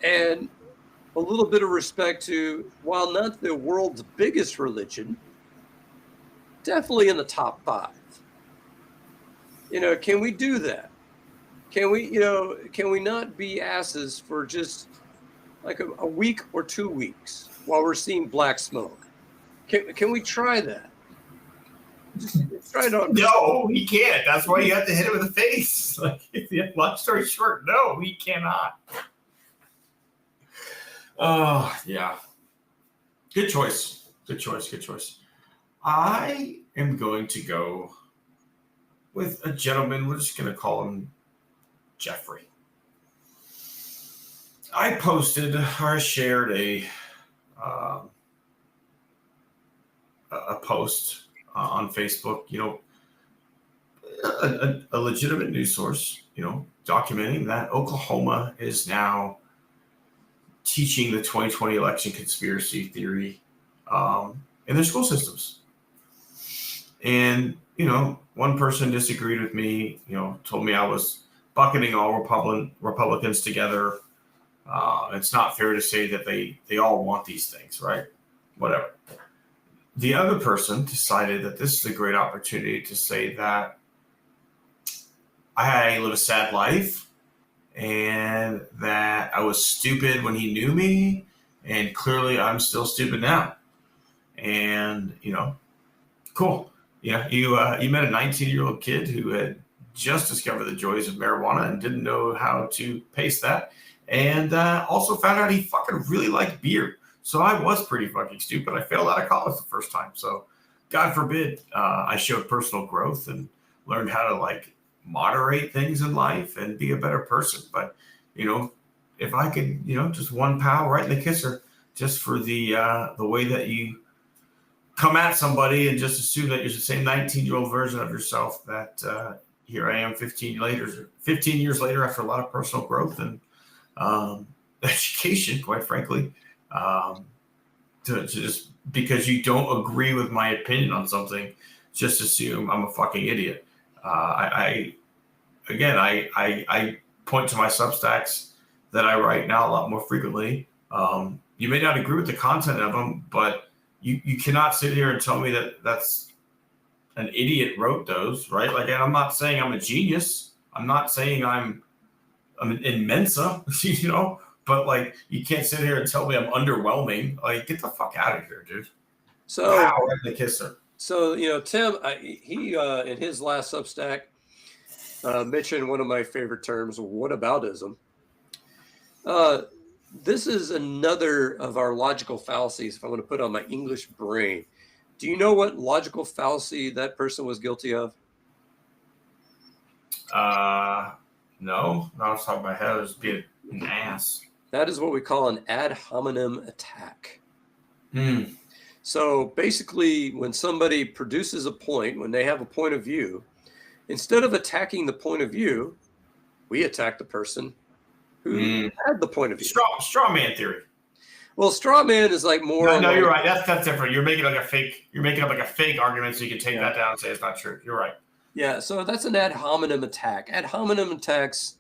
and a little bit of respect to, while not the world's biggest religion, definitely in the top 5. Can we do that? Can we not be asses for just like a week or 2 weeks while we're seeing black smoke? Can we try that? Just try it on. No, he can't. That's why you have to hit him in the face. Long story short, no, he cannot. Oh, yeah. Good choice. I am going to go with a gentleman. We're just going to call him Jeffrey. I posted or shared a post on Facebook, a legitimate news source, documenting that Oklahoma is now teaching the 2020 election conspiracy theory in their school systems. And, one person disagreed with me, told me I was bucketing all Republicans together. It's not fair to say that they all want these things, right? Whatever. The other person decided that this is a great opportunity to say that I live a sad life and that I was stupid when he knew me, and clearly I'm still stupid now. And, cool. Yeah, you met a 19-year-old kid who had just discovered the joys of marijuana and didn't know how to pace that, and also found out he fucking really liked beer. So I was pretty fucking stupid. I failed out of college the first time. So God forbid I showed personal growth and learned how to like moderate things in life and be a better person. But, if I could, just one pow right in the kisser, just for the way that you come at somebody and just assume that you're the same 19-year-old version of yourself, that here I am 15 years later after a lot of personal growth and education, quite frankly, to just because you don't agree with my opinion on something, just assume I'm a fucking idiot. I point to my Substacks that I write now a lot more frequently. You may not agree with the content of them, but you cannot sit here and tell me that that's an idiot wrote those, right? Like, and I'm not saying I'm a genius. I'm not saying I'm in Mensa, but like, you can't sit here and tell me I'm underwhelming. Like, get the fuck out of here, dude. So, wow, right in the kisser. So, Tim, he in his last Substack mentioned one of my favorite terms, whataboutism. This is another of our logical fallacies, if I want to put on my English brain. Do you know what logical fallacy that person was guilty of? No, not off the top of my head. Just be an ass. That is what we call an ad hominem attack. Hmm. So basically, when somebody produces a point, when they have a point of view, instead of attacking the point of view, we attack the person who had the point of view. Straw man theory. Well, straw man is like more. No, you're right. That's different. You're making like a fake. You're making up like a fake argument, so you can take that down and say it's not true. You're right. Yeah. So that's an ad hominem attack. Ad hominem attacks,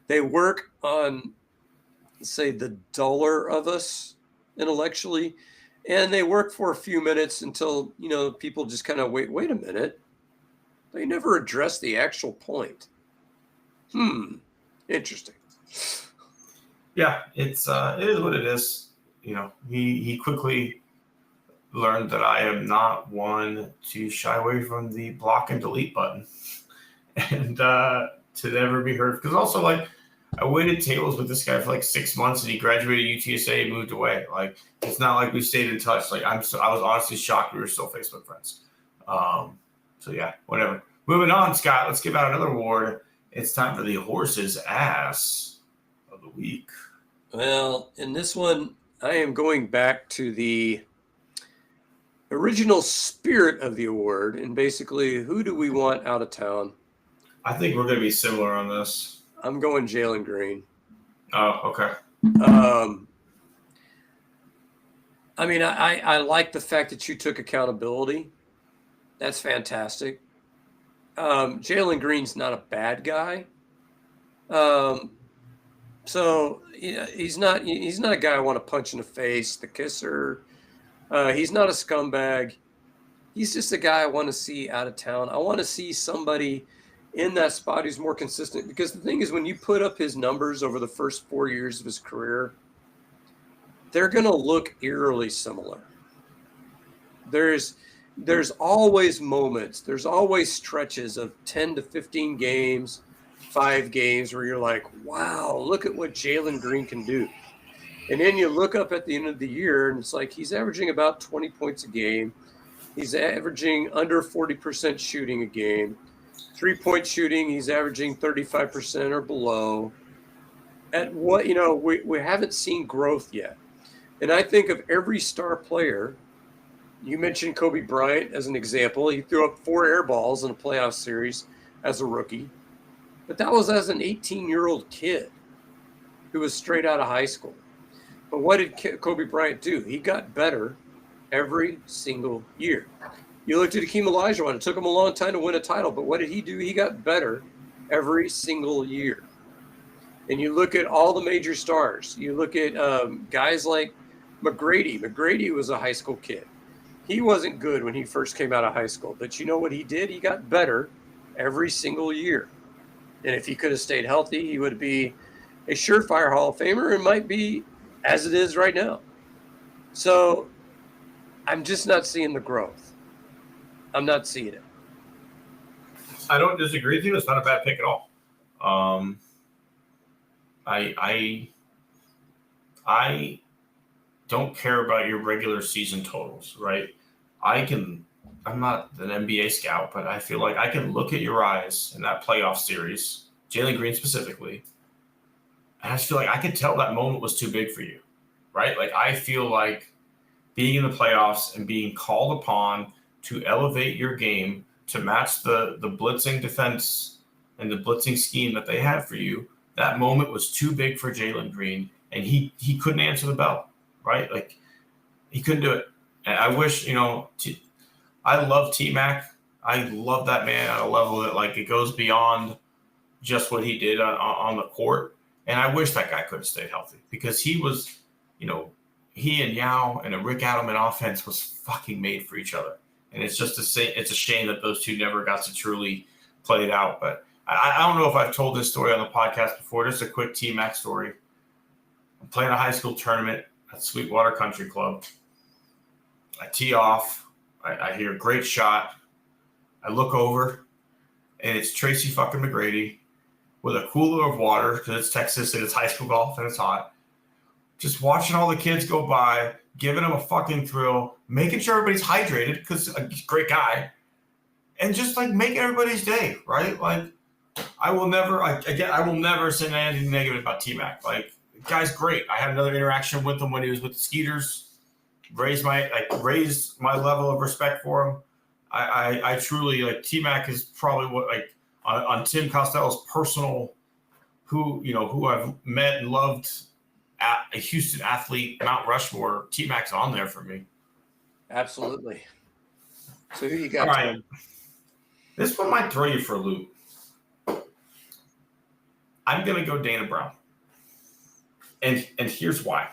they work on, say, the duller of us intellectually, and they work for a few minutes until people just kind of wait a minute. They never address the actual point. Interesting. Yeah, it is what it is. He quickly learned that I am not one to shy away from the block and delete button, and to never be heard. Because also, like, I waited tables with this guy for like 6 months, and he graduated UTSA and moved away. Like, it's not like we stayed in touch. Like, I was honestly shocked we were still Facebook friends. So yeah, whatever. Moving on, Scott. Let's give out another award. It's time for the horse's ass of the week. Well, in this one, I am going back to the original spirit of the award, and basically, who do we want out of town? I think we're going to be similar on this. I'm going Jalen Green. Oh, okay. I mean, I like the fact that you took accountability. That's fantastic. Jalen Green's not a bad guy. So he's not a guy I want to punch in the face, the kisser. He's not a scumbag. He's just a guy I want to see out of town. I want to see somebody in that spot who's more consistent, because the thing is, when you put up his numbers over the first 4 years of his career, they're going to look eerily similar. There's always moments, there's always stretches of 10 to 15 games, 5 games where you're like, wow, look at what Jalen Green can do. And then you look up at the end of the year and it's like he's averaging about 20 points a game. He's averaging under 40% shooting a game. 3-point shooting, he's averaging 35% or below. At what, we haven't seen growth yet. And I think of every star player. You mentioned Kobe Bryant as an example. He threw up 4 air balls in a playoff series as a rookie. But that was as an 18-year-old kid who was straight out of high school. But what did Kobe Bryant do? He got better every single year. You looked at Hakeem Olajuwon. It took him a long time to win a title. But what did he do? He got better every single year. And you look at all the major stars. You look at guys like McGrady. McGrady was a high school kid. He wasn't good when he first came out of high school, but you know what he did? He got better every single year. And if he could have stayed healthy, he would be a surefire Hall of Famer and might be as it is right now. So I'm just not seeing the growth. I'm not seeing it. I don't disagree with you. It's not a bad pick at all. I don't care about your regular season totals, right? I'm not an NBA scout, but I feel like I can look at your eyes in that playoff series, Jalen Green specifically, and I just feel like I could tell that moment was too big for you, right? Like I feel like being in the playoffs and being called upon to elevate your game to match the blitzing defense and the blitzing scheme that they had for you, that moment was too big for Jalen Green, and he couldn't answer the bell, right? Like he couldn't do it. And I wish, I love T-Mac. I love that man at a level that like it goes beyond just what he did on the court. And I wish that guy could have stayed healthy because he was, he and Yao and a Rick Adelman offense was fucking made for each other. And it's just it's a shame that those two never got to truly play it out. But I don't know if I've told this story on the podcast before. Just a quick T-Mac story. I'm playing a high school tournament at Sweetwater Country Club. I tee off. I hear a great shot. I look over, and it's Tracy fucking McGrady with a cooler of water because it's Texas and it's high school golf and it's hot. Just watching all the kids go by, giving them a fucking thrill, making sure everybody's hydrated because he's a great guy, and just like making everybody's day, right? Like I will never say anything negative about T-Mac. Like the guy's great. I had another interaction with him when he was with the Skeeters. Raised my level of respect for him. I truly like T-Mac is probably what like on Tim Costello's personal who I've met and loved a Houston athlete Mount Rushmore. T-Mac's on there for me. Absolutely. So who you got? All right. This one might throw you for a loop. I'm gonna go Dana Brown. And here's why.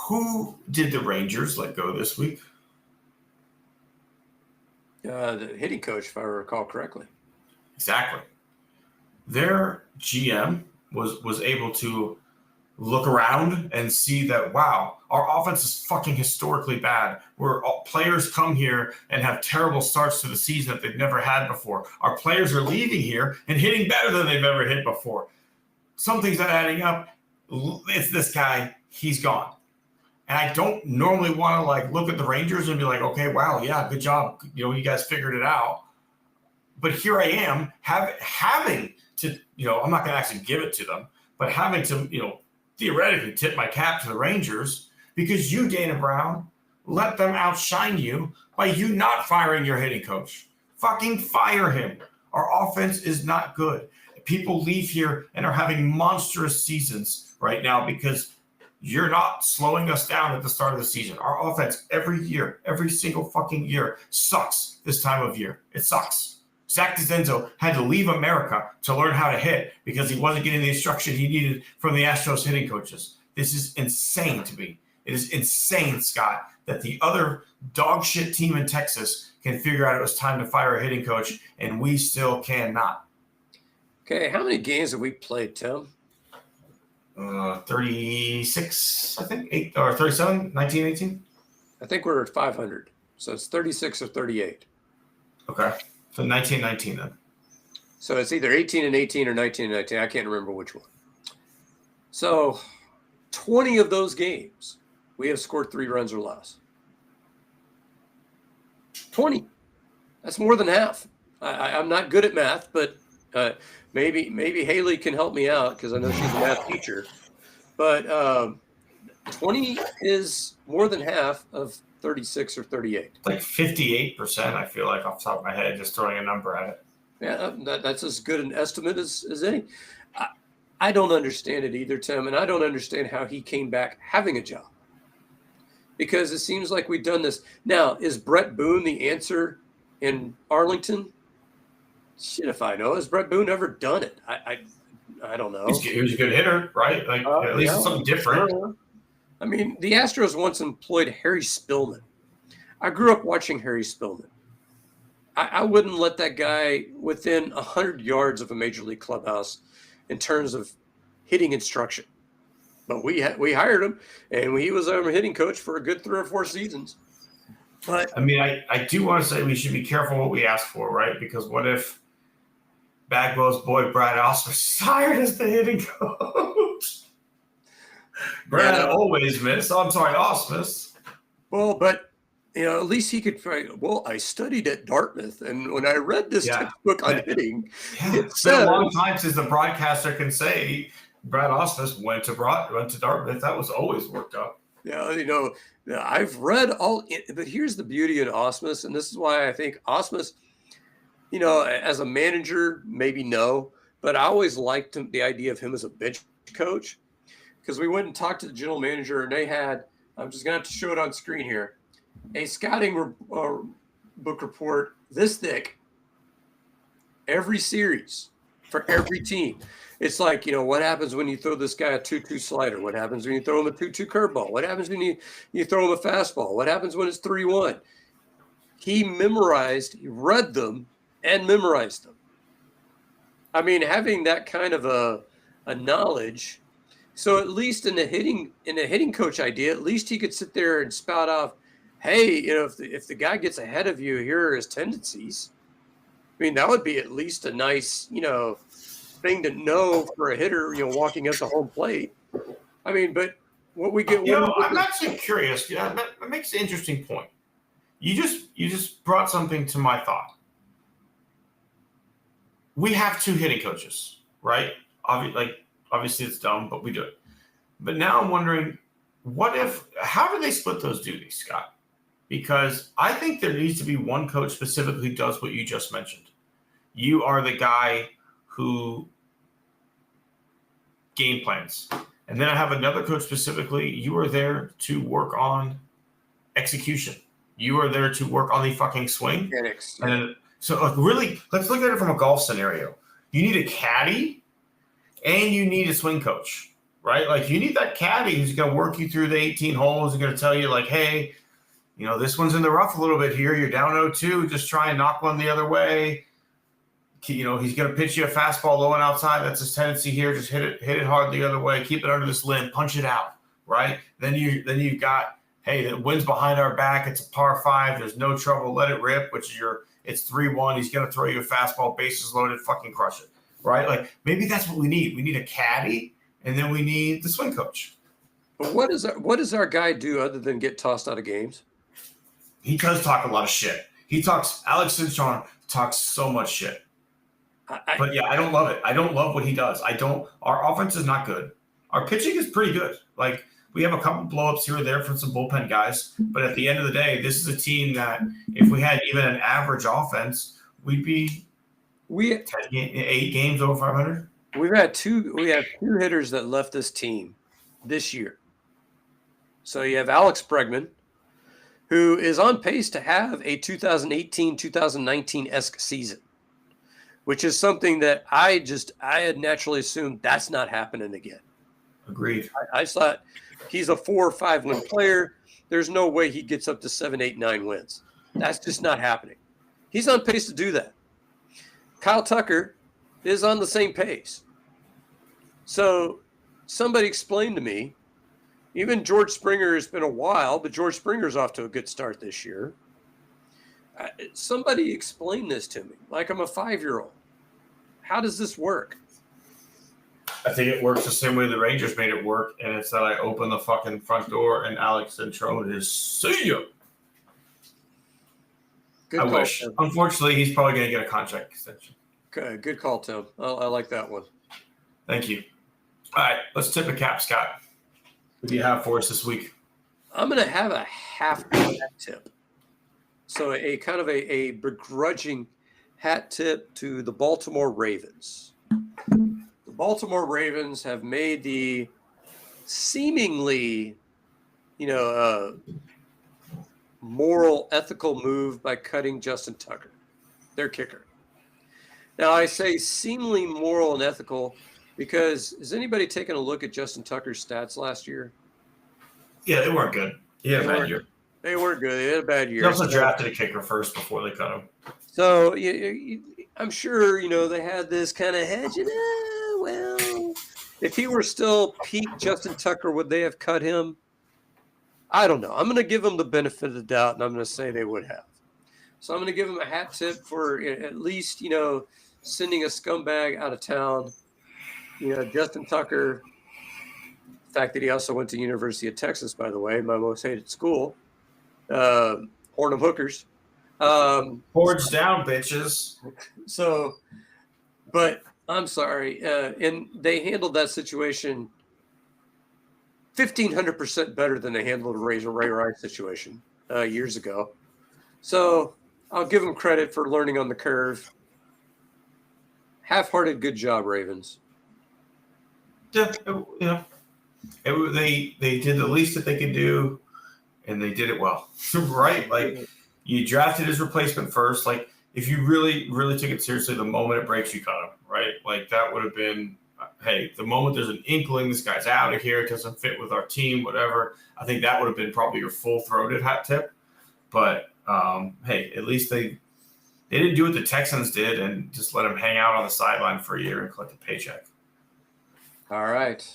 Who did the Rangers let go this week? The hitting coach, if I recall correctly. Exactly. Their GM was able to look around and see that, wow, our offense is fucking historically bad. Where players come here and have terrible starts to the season that they've never had before. Our players are leaving here and hitting better than they've ever hit before. Something's not adding up. It's this guy. He's gone. And I don't normally want to like look at the Rangers and be like, okay, wow, yeah, good job. You guys figured it out. But here I am having to, I'm not going to actually give it to them, but having to, theoretically tip my cap to the Rangers because you, Dana Brown, let them outshine you by you not firing your hitting coach. Fucking fire him. Our offense is not good. People leave here and are having monstrous seasons right now because you're not slowing us down at the start of the season. Our offense every year, every single fucking year sucks this time of year. It sucks. Zach DeZenzo had to leave America to learn how to hit because he wasn't getting the instruction he needed from the Astros hitting coaches. This is insane to me. It is insane, Scott, that the other dog shit team in Texas can figure out it was time to fire a hitting coach and we still cannot. Okay, how many games have we played, Tim? 36, I think, 8 or 37, 19, 18. I think we're at 500. So it's 36 or 38. Okay. So 19, 19 then. So it's either 18 and 18 or 19 and 19. I can't remember which one. So 20 of those games, we have scored 3 runs or less. 20. That's more than half. I'm not good at math, but maybe Haley can help me out because I know she's a math teacher. But 20 is more than half of 36 or 38. Like 58%, I feel like, off the top of my head, just throwing a number at it. Yeah, that's as good an estimate as any. I don't understand it either, Tim, and I don't understand how he came back having a job. Because it seems like we've done this. Now, is Brett Boone the answer in Arlington? Shit, if I know. Has Brett Boone ever done it? I don't know. He was a good hitter, right? Like at least it's something different. Sure. I mean, the Astros once employed Harry Spillman. I grew up watching Harry Spillman. I wouldn't let that guy within 100 yards of a major league clubhouse in terms of hitting instruction. But we hired him, and he was our hitting coach for a good 3 or 4 seasons. But I mean, I do want to say we should be careful what we ask for, right? Because what if Bagwell's boy Brad Osler is hired as the hitting coach? Brad always miss. Oh, I'm sorry, Osmus. Well, but at least he could try. Well, I studied at Dartmouth, and when I read this textbook on hitting, it's been a long time since the broadcaster can say Brad Osmus went to Dartmouth. That was always worked up. Yeah, I've read but here's the beauty in Osmus, and this is why I think Osmus, as a manager, maybe no, but I always liked the idea of him as a bench coach, because we went and talked to the general manager, and they had, I'm just going to have to show it on screen here, a scouting book report this thick every series for every team. It's like, what happens when you throw this guy a 2-2 slider? What happens when you throw him a 2-2 curveball? What happens when you throw him a fastball? What happens when it's 3-1? He read them and memorized them. I mean, having that kind of a knowledge. So at least in a hitting coach idea, at least he could sit there and spout off, hey, if the guy gets ahead of you, here are his tendencies. I mean, that would be at least a nice, thing to know for a hitter, walking up the home plate. I mean, but what we get. I'm actually curious. Yeah, that makes an interesting point. You just brought something to my thought. We have 2 hitting coaches, right? Obviously it's dumb, but we do it. But now I'm wondering, how do they split those duties, Scott? Because I think there needs to be one coach specifically who does what you just mentioned. You are the guy who game plans. And then I have another coach specifically. You are there to work on execution. You are there to work on the fucking swing. And so really, let's look at it from a golf scenario. You need a caddy and you need a swing coach, right? Like you need that caddy who's going to work you through the 18 holes and going to tell you like, hey, this one's in the rough a little bit here. You're down 0-2. Just try and knock one the other way. He's going to pitch you a fastball low and outside. That's his tendency here. Just hit it hard the other way. Keep it under this limb. Punch it out, right? Then you've got, hey, the wind's behind our back. It's a par 5. There's no trouble. Let it rip, it's 3-1. He's going to throw you a fastball, bases loaded, fucking crush it, right? Like maybe that's what we need. We need a caddy, and then we need the swing coach. But what does our guy do other than get tossed out of games? He does talk a lot of shit. Alex Sinchon talks so much shit. But yeah, I don't love it. I don't love what he does. Our offense is not good. Our pitching is pretty good. Like we have a couple blowups here or there from some bullpen guys. But at the end of the day, this is a team that if we had even an average offense, we'd be 8 games over 500. We have two hitters that left this team this year. So you have Alex Bregman, who is on pace to have a 2018-2019-esque season, which is something that I had naturally assumed that's not happening again. Agreed. I thought he's a 4 or 5 win player. There's no way he gets up to 7, 8, 9 wins. That's just not happening. He's on pace to do that. Kyle Tucker is on the same pace. So somebody explained to me, even George Springer, has been a while, but George Springer's off to a good start this year. Somebody explained this to me like I'm a 5-year-old. How does this work? I think it works the same way the Rangers made it work, and it's that I open the fucking front door and Alex Sinchon is see you. Good I call, wish. Tim. Unfortunately, he's probably going to get a contract extension. Okay, good call, Tim. I like that one. Thank you. All right, let's tip a cap, Scott. What do you have for us this week? I'm going to have a half hat tip. So a kind of a begrudging hat tip to the Baltimore Ravens. The Baltimore Ravens have made the seemingly, moral, ethical move by cutting Justin Tucker, their kicker. Now, I say seemingly moral and ethical because has anybody taken a look at Justin Tucker's stats last year? Yeah, they weren't good. He had a bad year. They weren't good. They had a bad year. They also drafted a kicker first before they cut him. So I'm sure, they had this kind of hedge. Well, if he were still peak Justin Tucker, would they have cut him? I don't know. I'm going to give them the benefit of the doubt, and I'm going to say they would have. So I'm going to give them a hat tip for at least, sending a scumbag out of town. Justin Tucker, fact that he also went to University of Texas, by the way, my most hated school, Hornum Hookers. Forge down, bitches. So, but I'm sorry, and they handled that situation 1,500% better than they handled the Ray Rice situation years ago. So I'll give them credit for learning on the curve. Half-hearted, good job, Ravens. Yeah, they did the least that they could do, and they did it well, right? Like, you drafted his replacement first. Like, if you really, really took it seriously, the moment it breaks, you cut him, right? Like, that would have been, hey, the moment there's an inkling, this guy's out of here, it doesn't fit with our team, whatever. I think that would have been probably your full-throated hat tip. But hey, at least they didn't do what the Texans did and just let him hang out on the sideline for a year and collect a paycheck. All right.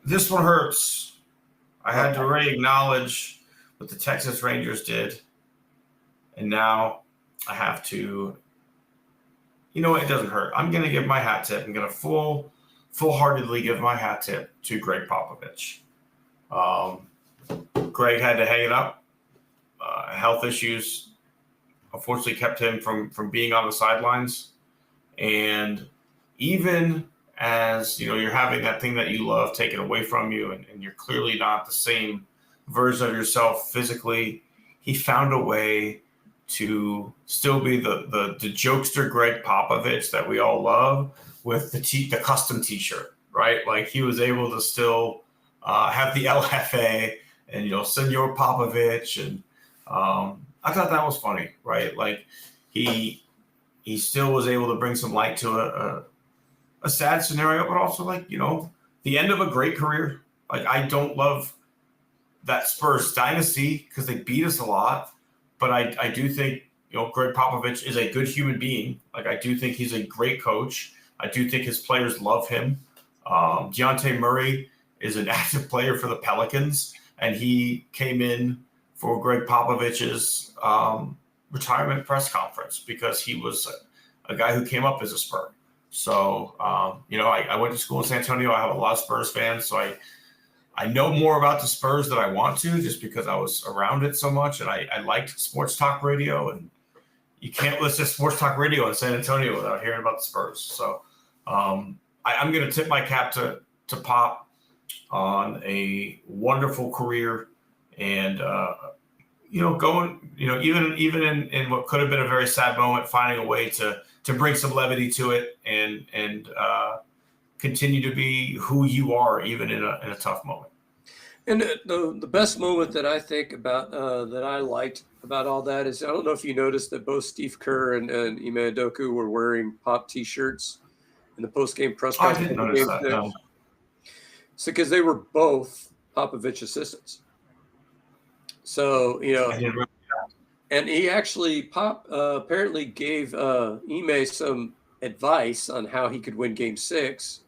This one hurts. I had to already acknowledge what the Texas Rangers did, and now I have to. You know what? It doesn't hurt. I'm going to give my hat tip. I'm going to full-heartedly give my hat tip to Greg Popovich. Greg had to hang it up. Health issues unfortunately kept him from being on the sidelines, and even as you're having that thing that you love taken away from you, and you're clearly not the same version of yourself physically, he found a way to still be the jokester Greg Popovich that we all love with the custom T-shirt, right? Like, he was able to still have the LFA and Senor Popovich, and I thought that was funny, right? Like, he still was able to bring some light to a sad scenario, but also, like, the end of a great career. Like, I don't love that Spurs dynasty because they beat us a lot, but I do think, Greg Popovich is a good human being. Like, I do think he's a great coach. I do think his players love him. Deontay Murray is an active player for the Pelicans, and he came in for Greg Popovich's retirement press conference because he was a guy who came up as a Spur. So, I went to school in San Antonio. I have a lot of Spurs fans, so I know more about the Spurs than I want to, just because I was around it so much, and I liked sports talk radio, and you can't listen to sports talk radio in San Antonio without hearing about the Spurs. So I'm going to tip my cap to Pop on a wonderful career, and going, even in what could have been a very sad moment, finding a way to bring some levity to it and continue to be who you are, even in a tough moment. And the best moment that I think about that I liked about all that is, I don't know if you noticed that both Steve Kerr and Ime Udoka were wearing Pop T-shirts in the post-game press conference. I didn't notice that. No. So, because they were both Popovich assistants. So, and he actually, Pop apparently gave Ime some advice on how he could win Game 6,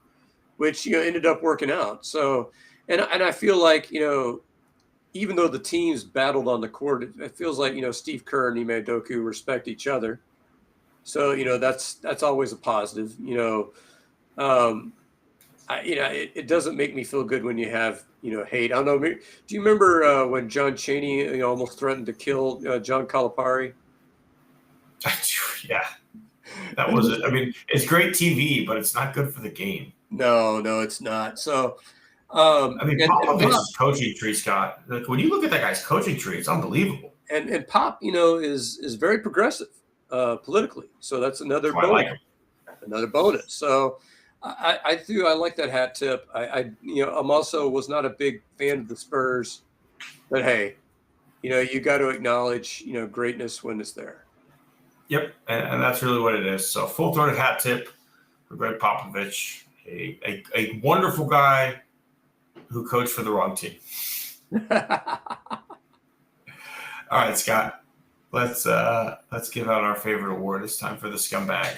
which ended up working out. So, and I feel like even though the teams battled on the court, it feels like Steve Kerr and Ime Udoka respect each other. So that's always a positive. It doesn't make me feel good when you have hate. I don't know. Do you remember when John Chaney almost threatened to kill John Calipari? Yeah, that was it. I mean, it's great TV, but it's not good for the game. No, it's not. So, Popovich's coaching tree, Scott. Like, when you look at that guy's coaching tree, it's unbelievable. And Pop, is very progressive politically. So that's another bonus. I like him. Another bonus. So I like that hat tip. I'm also was not a big fan of the Spurs, but hey, you got to acknowledge greatness when it's there. Yep, and that's really what it is. So, full-throated hat tip for Greg Popovich, a wonderful guy who coached for the wrong team. All right, Scott, let's give out our favorite award. It's time for the scumbag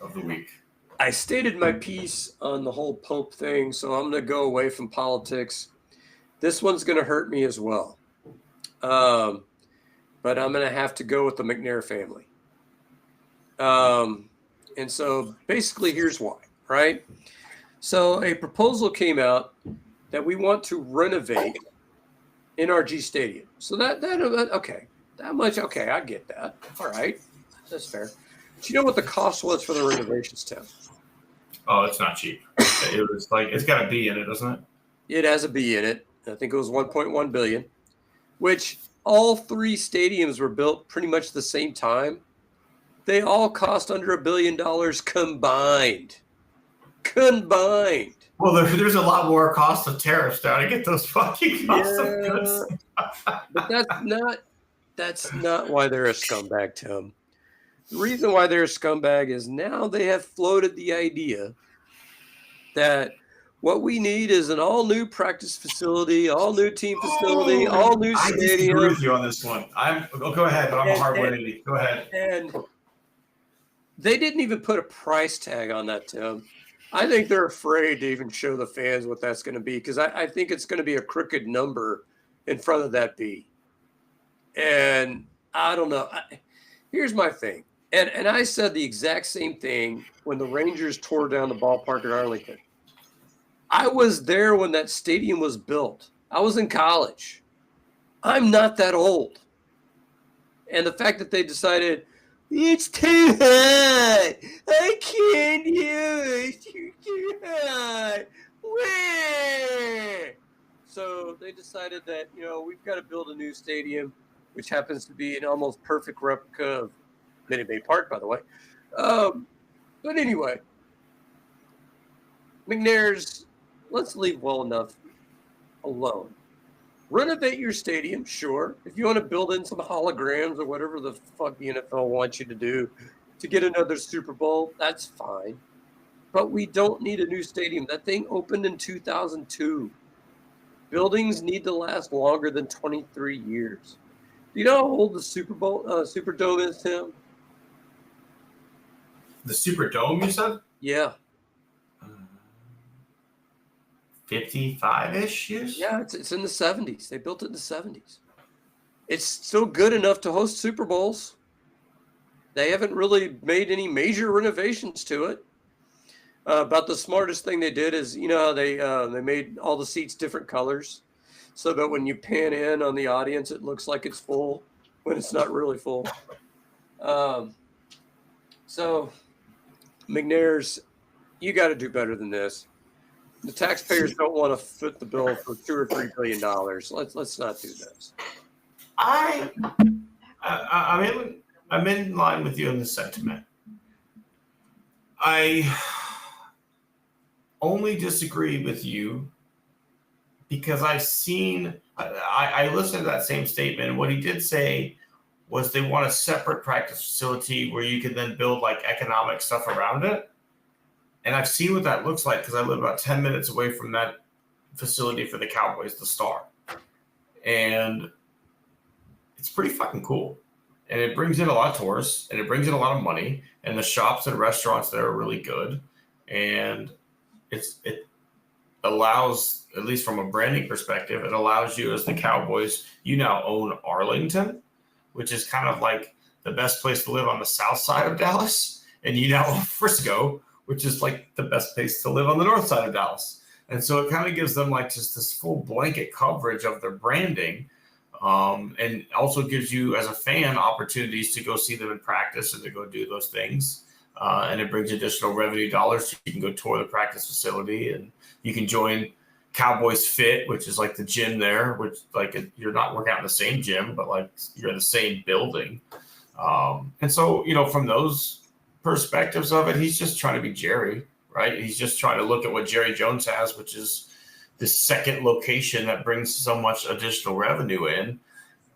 of the week. I stated my piece on the whole Pope thing, so I'm going to go away from politics. This one's going to hurt me as well. But I'm going to have to go with the McNair family. And so basically here's why, right? So a proposal came out that we want to renovate NRG Stadium. So that okay, that much okay, I get that. All right, that's fair. Do you know what the cost was for the renovations, Tim? Oh, it's not cheap. It was like it's got a B in it, doesn't it? It has a B in it. I think it was 1.1 billion, which all three stadiums were built pretty much the same time. They all cost under $1 billion combined. Combined. Well, there's a lot more cost of tariffs down to get those fucking cost of goods. But that's not why they're a scumbag, Tim. The reason why they're a scumbag is now they have floated the idea that what we need is an all-new practice facility, all-new team facility, all-new I stadium. disagree with you on this one. Go ahead, but I'm a hardwood idiot. Go ahead. And they didn't even put a price tag on that, Tim. I think they're afraid to even show the fans what that's going to be because I think it's going to be a crooked number in front of that B. And I don't know. Here's my thing. And I said the exact same thing when the Rangers tore down the ballpark at Arlington. I was there when that stadium was built. I was in college. I'm not that old. And the fact that they decided, it's too hot. I can't do it. It's too hot. Wah! So they decided that, we've got to build a new stadium, which happens to be an almost perfect replica of Minute Maid Park, by the way. But anyway, McNair's, let's leave well enough alone. Renovate your stadium, sure. If you want to build in some holograms or whatever the fuck the NFL wants you to do to get another Super Bowl, that's fine. But we don't need a new stadium. That thing opened in 2002. Buildings need to last longer than 23 years. Do you know how old the Superdome is, Tim? The Superdome, you said? Yeah. 55-ish years? Yeah, it's in the 70s. They built it in the 70s. It's still good enough to host Super Bowls. They haven't really made any major renovations to it. About the smartest thing they did is, how they made all the seats different colors so that when you pan in on the audience, it looks like it's full when it's not really full. So, McNair's, you got to do better than this. The taxpayers don't want to foot the bill for $2 or $3 billion. Let's not do this. I'm in line with you in the sentiment. I only disagree with you because I've seen. I listened to that same statement. And what he did say was they want a separate practice facility where you can then build like economic stuff around it. And I've seen what that looks like because I live about 10 minutes away from that facility for the Cowboys, the Star. And it's pretty fucking cool. And it brings in a lot of tourists and it brings in a lot of money. And the shops and restaurants there are really good. And it allows, at least from a branding perspective, it allows you as the Cowboys, you now own Arlington, which is kind of like the best place to live on the south side of Dallas. And you now own Frisco, which is like the best place to live on the north side of Dallas. And so it kind of gives them like just this full blanket coverage of their branding. And also gives you as a fan opportunities to go see them in practice and to go do those things. And it brings additional revenue dollars. You can go tour the practice facility and you can join Cowboys Fit, which is like the gym there, which like you're not working out in the same gym, but like you're in the same building. And so, from those perspectives of it, he's just trying to be Jerry, right? He's just trying to look at what Jerry Jones has, which is this second location that brings so much additional revenue in.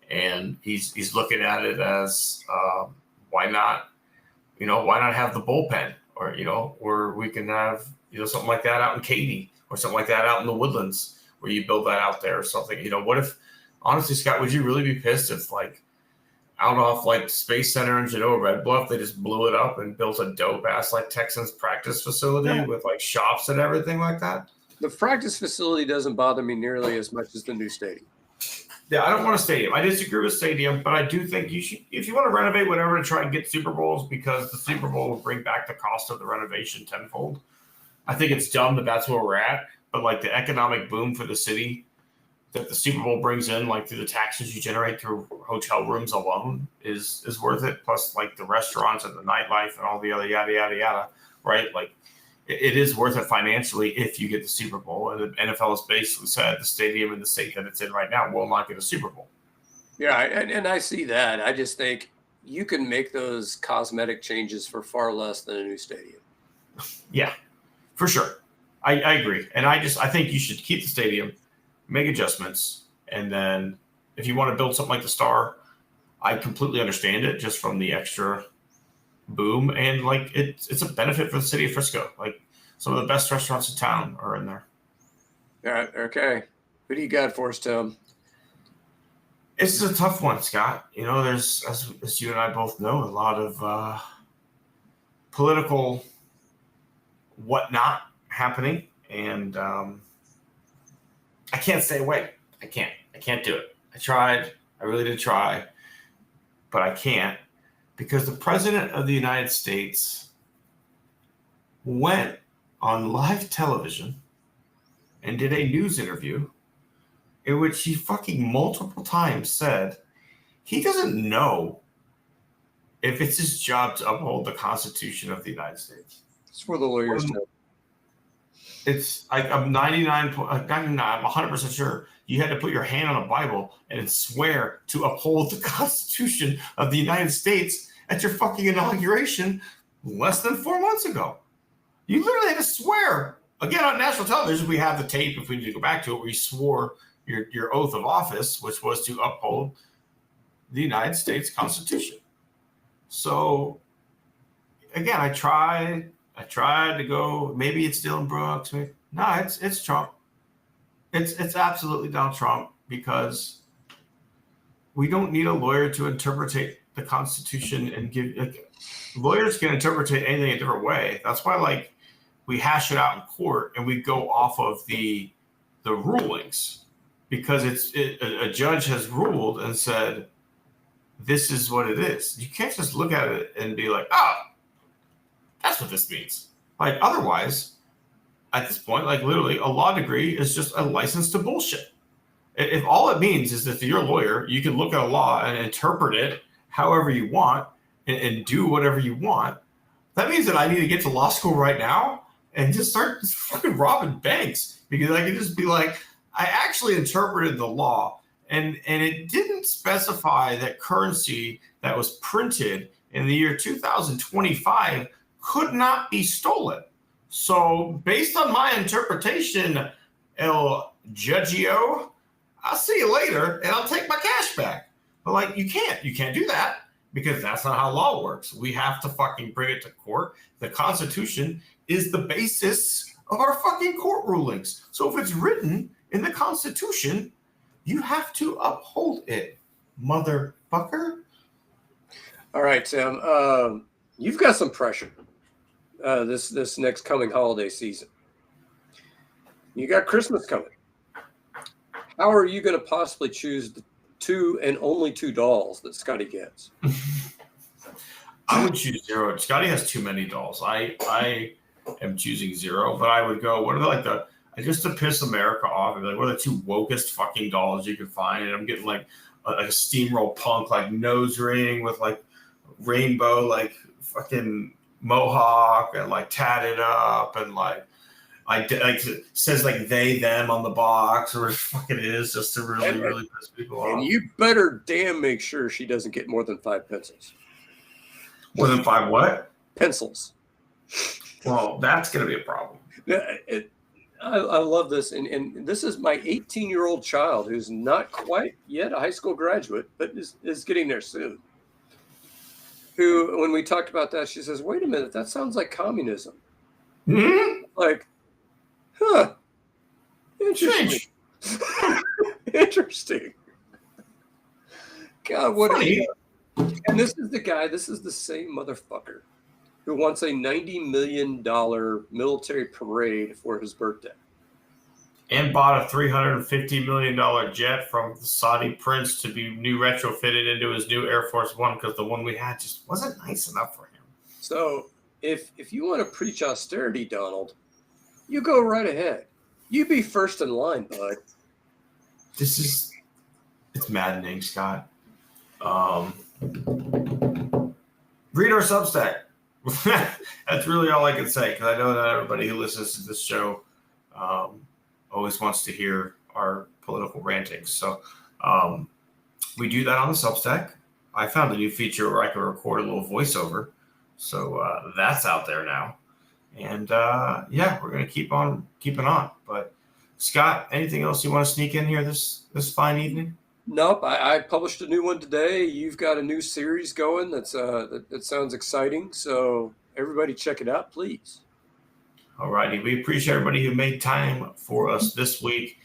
And he's looking at it as why not have the bullpen or we can have, something like that out in Katy or something like that out in the Woodlands where you build that out there or something. What if, honestly, Scott, would you really be pissed if like out off like Space Center in Genoa Red Bluff, they just blew it up and built a dope ass like Texans practice facility with like shops and everything like that? The practice facility doesn't bother me nearly as much as the new stadium. Yeah, I don't want a stadium. I disagree with stadium, but I do think you should, if you want to renovate whatever, to try and get Super Bowls because the Super Bowl will bring back the cost of the renovation tenfold. I think it's dumb that that's where we're at. But like the economic boom for the city that the Super Bowl brings in, like through the taxes you generate through hotel rooms alone, is worth it. Plus, like the restaurants and the nightlife and all the other yada yada yada, right? Like it is worth it financially if you get the Super Bowl. And the NFL has basically said the stadium in the state that it's in right now will not get a Super Bowl. Yeah, and I see that. I just think you can make those cosmetic changes for far less than a new stadium. Yeah, for sure. I agree. And I think you should keep the stadium, make adjustments, and then if you want to build something like the Star, I completely understand it just from the extra boom, and like it's a benefit for the city of Frisco. Like some of the best restaurants in town are in there. All right, okay. Who do you got for us, Tim? It's a tough one, Scott. You know, there's as you and I both know, a lot of political whatnot happening, and I can't stay away. I can't do it. I tried. I really did try, but I can't because the president of the United States went on live television and did a news interview in which he fucking multiple times said he doesn't know if it's his job to uphold the Constitution of the United States. It's for the lawyers. It's like I'm 100% sure you had to put your hand on a Bible and swear to uphold the Constitution of the United States at your fucking inauguration less than 4 months ago. You literally had to swear. Again, on national television, we have the tape, if we need to go back to it, where you swore your oath of office, which was to uphold the United States Constitution. So, again, I tried to go. Maybe it's Dylan Brooks. No, it's Trump. It's absolutely Donald Trump because we don't need a lawyer to interpret the Constitution and give. Lawyers can interpret anything a different way. That's why, like, we hash it out in court and we go off of the rulings because a judge has ruled and said this is what it is. You can't just look at it and be like, oh, that's what this means. Like, otherwise, at this point, like, literally, a law degree is just a license to bullshit. If all it means is that if you're a lawyer, you can look at a law and interpret it however you want and do whatever you want, that means that I need to get to law school right now and just start fucking robbing banks because I can just be like, I actually interpreted the law and it didn't specify that currency that was printed in the year 2025 could not be stolen. So based on my interpretation, El Judgio, I'll see you later and I'll take my cash back. But like, you can't do that because that's not how law works. We have to fucking bring it to court. The Constitution is the basis of our fucking court rulings. So if it's written in the Constitution, you have to uphold it, motherfucker. All right, Tim. You've got some pressure this next coming holiday season. You got Christmas coming. How are you going to possibly choose the two and only two dolls that Scotty gets? I would choose zero. Scotty has too many dolls. I am choosing zero, but I would go, what are like just to piss America off, and like, what are the two wokest fucking dolls you could find? And I'm getting like a steamroll punk, like nose ring with like rainbow, like fucking mohawk and like tatted up and like it says like they, them on the box or whatever the fuck it is, just to really piss people off. And you better damn make sure she doesn't get more than 5 pencils. More than 5 what? Pencils. Well, that's going to be a problem. I love this. And this is my 18-year-old child who's not quite yet a high school graduate, but is getting there soon. Who, when we talked about that, she says, wait a minute, that sounds like communism. Mm-hmm. Like, huh. Interesting. Interesting. God, what Funny. And this is the same motherfucker who wants a $90 million military parade for his birthday. And bought a $350 million jet from the Saudi prince to be new retrofitted into his new Air Force One because the one we had just wasn't nice enough for him. So if you want to preach austerity, Donald, You go right ahead. You be first in line, bud. It's maddening, Scott. Read our Substack. That's really all I can say, because I know that everybody who listens to this show always wants to hear our political rantings. So we do that on the Substack. I found a new feature where I can record a little voiceover. So that's out there now. And yeah, we're going to keep on keeping on. But Scott, anything else you want to sneak in here this fine evening? Nope, I published a new one today. You've got a new series going that sounds exciting. So everybody check it out, please. All righty. We appreciate everybody who made time for us this week.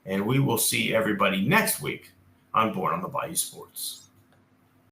And we will see everybody next week on Born on the Bayou Sports.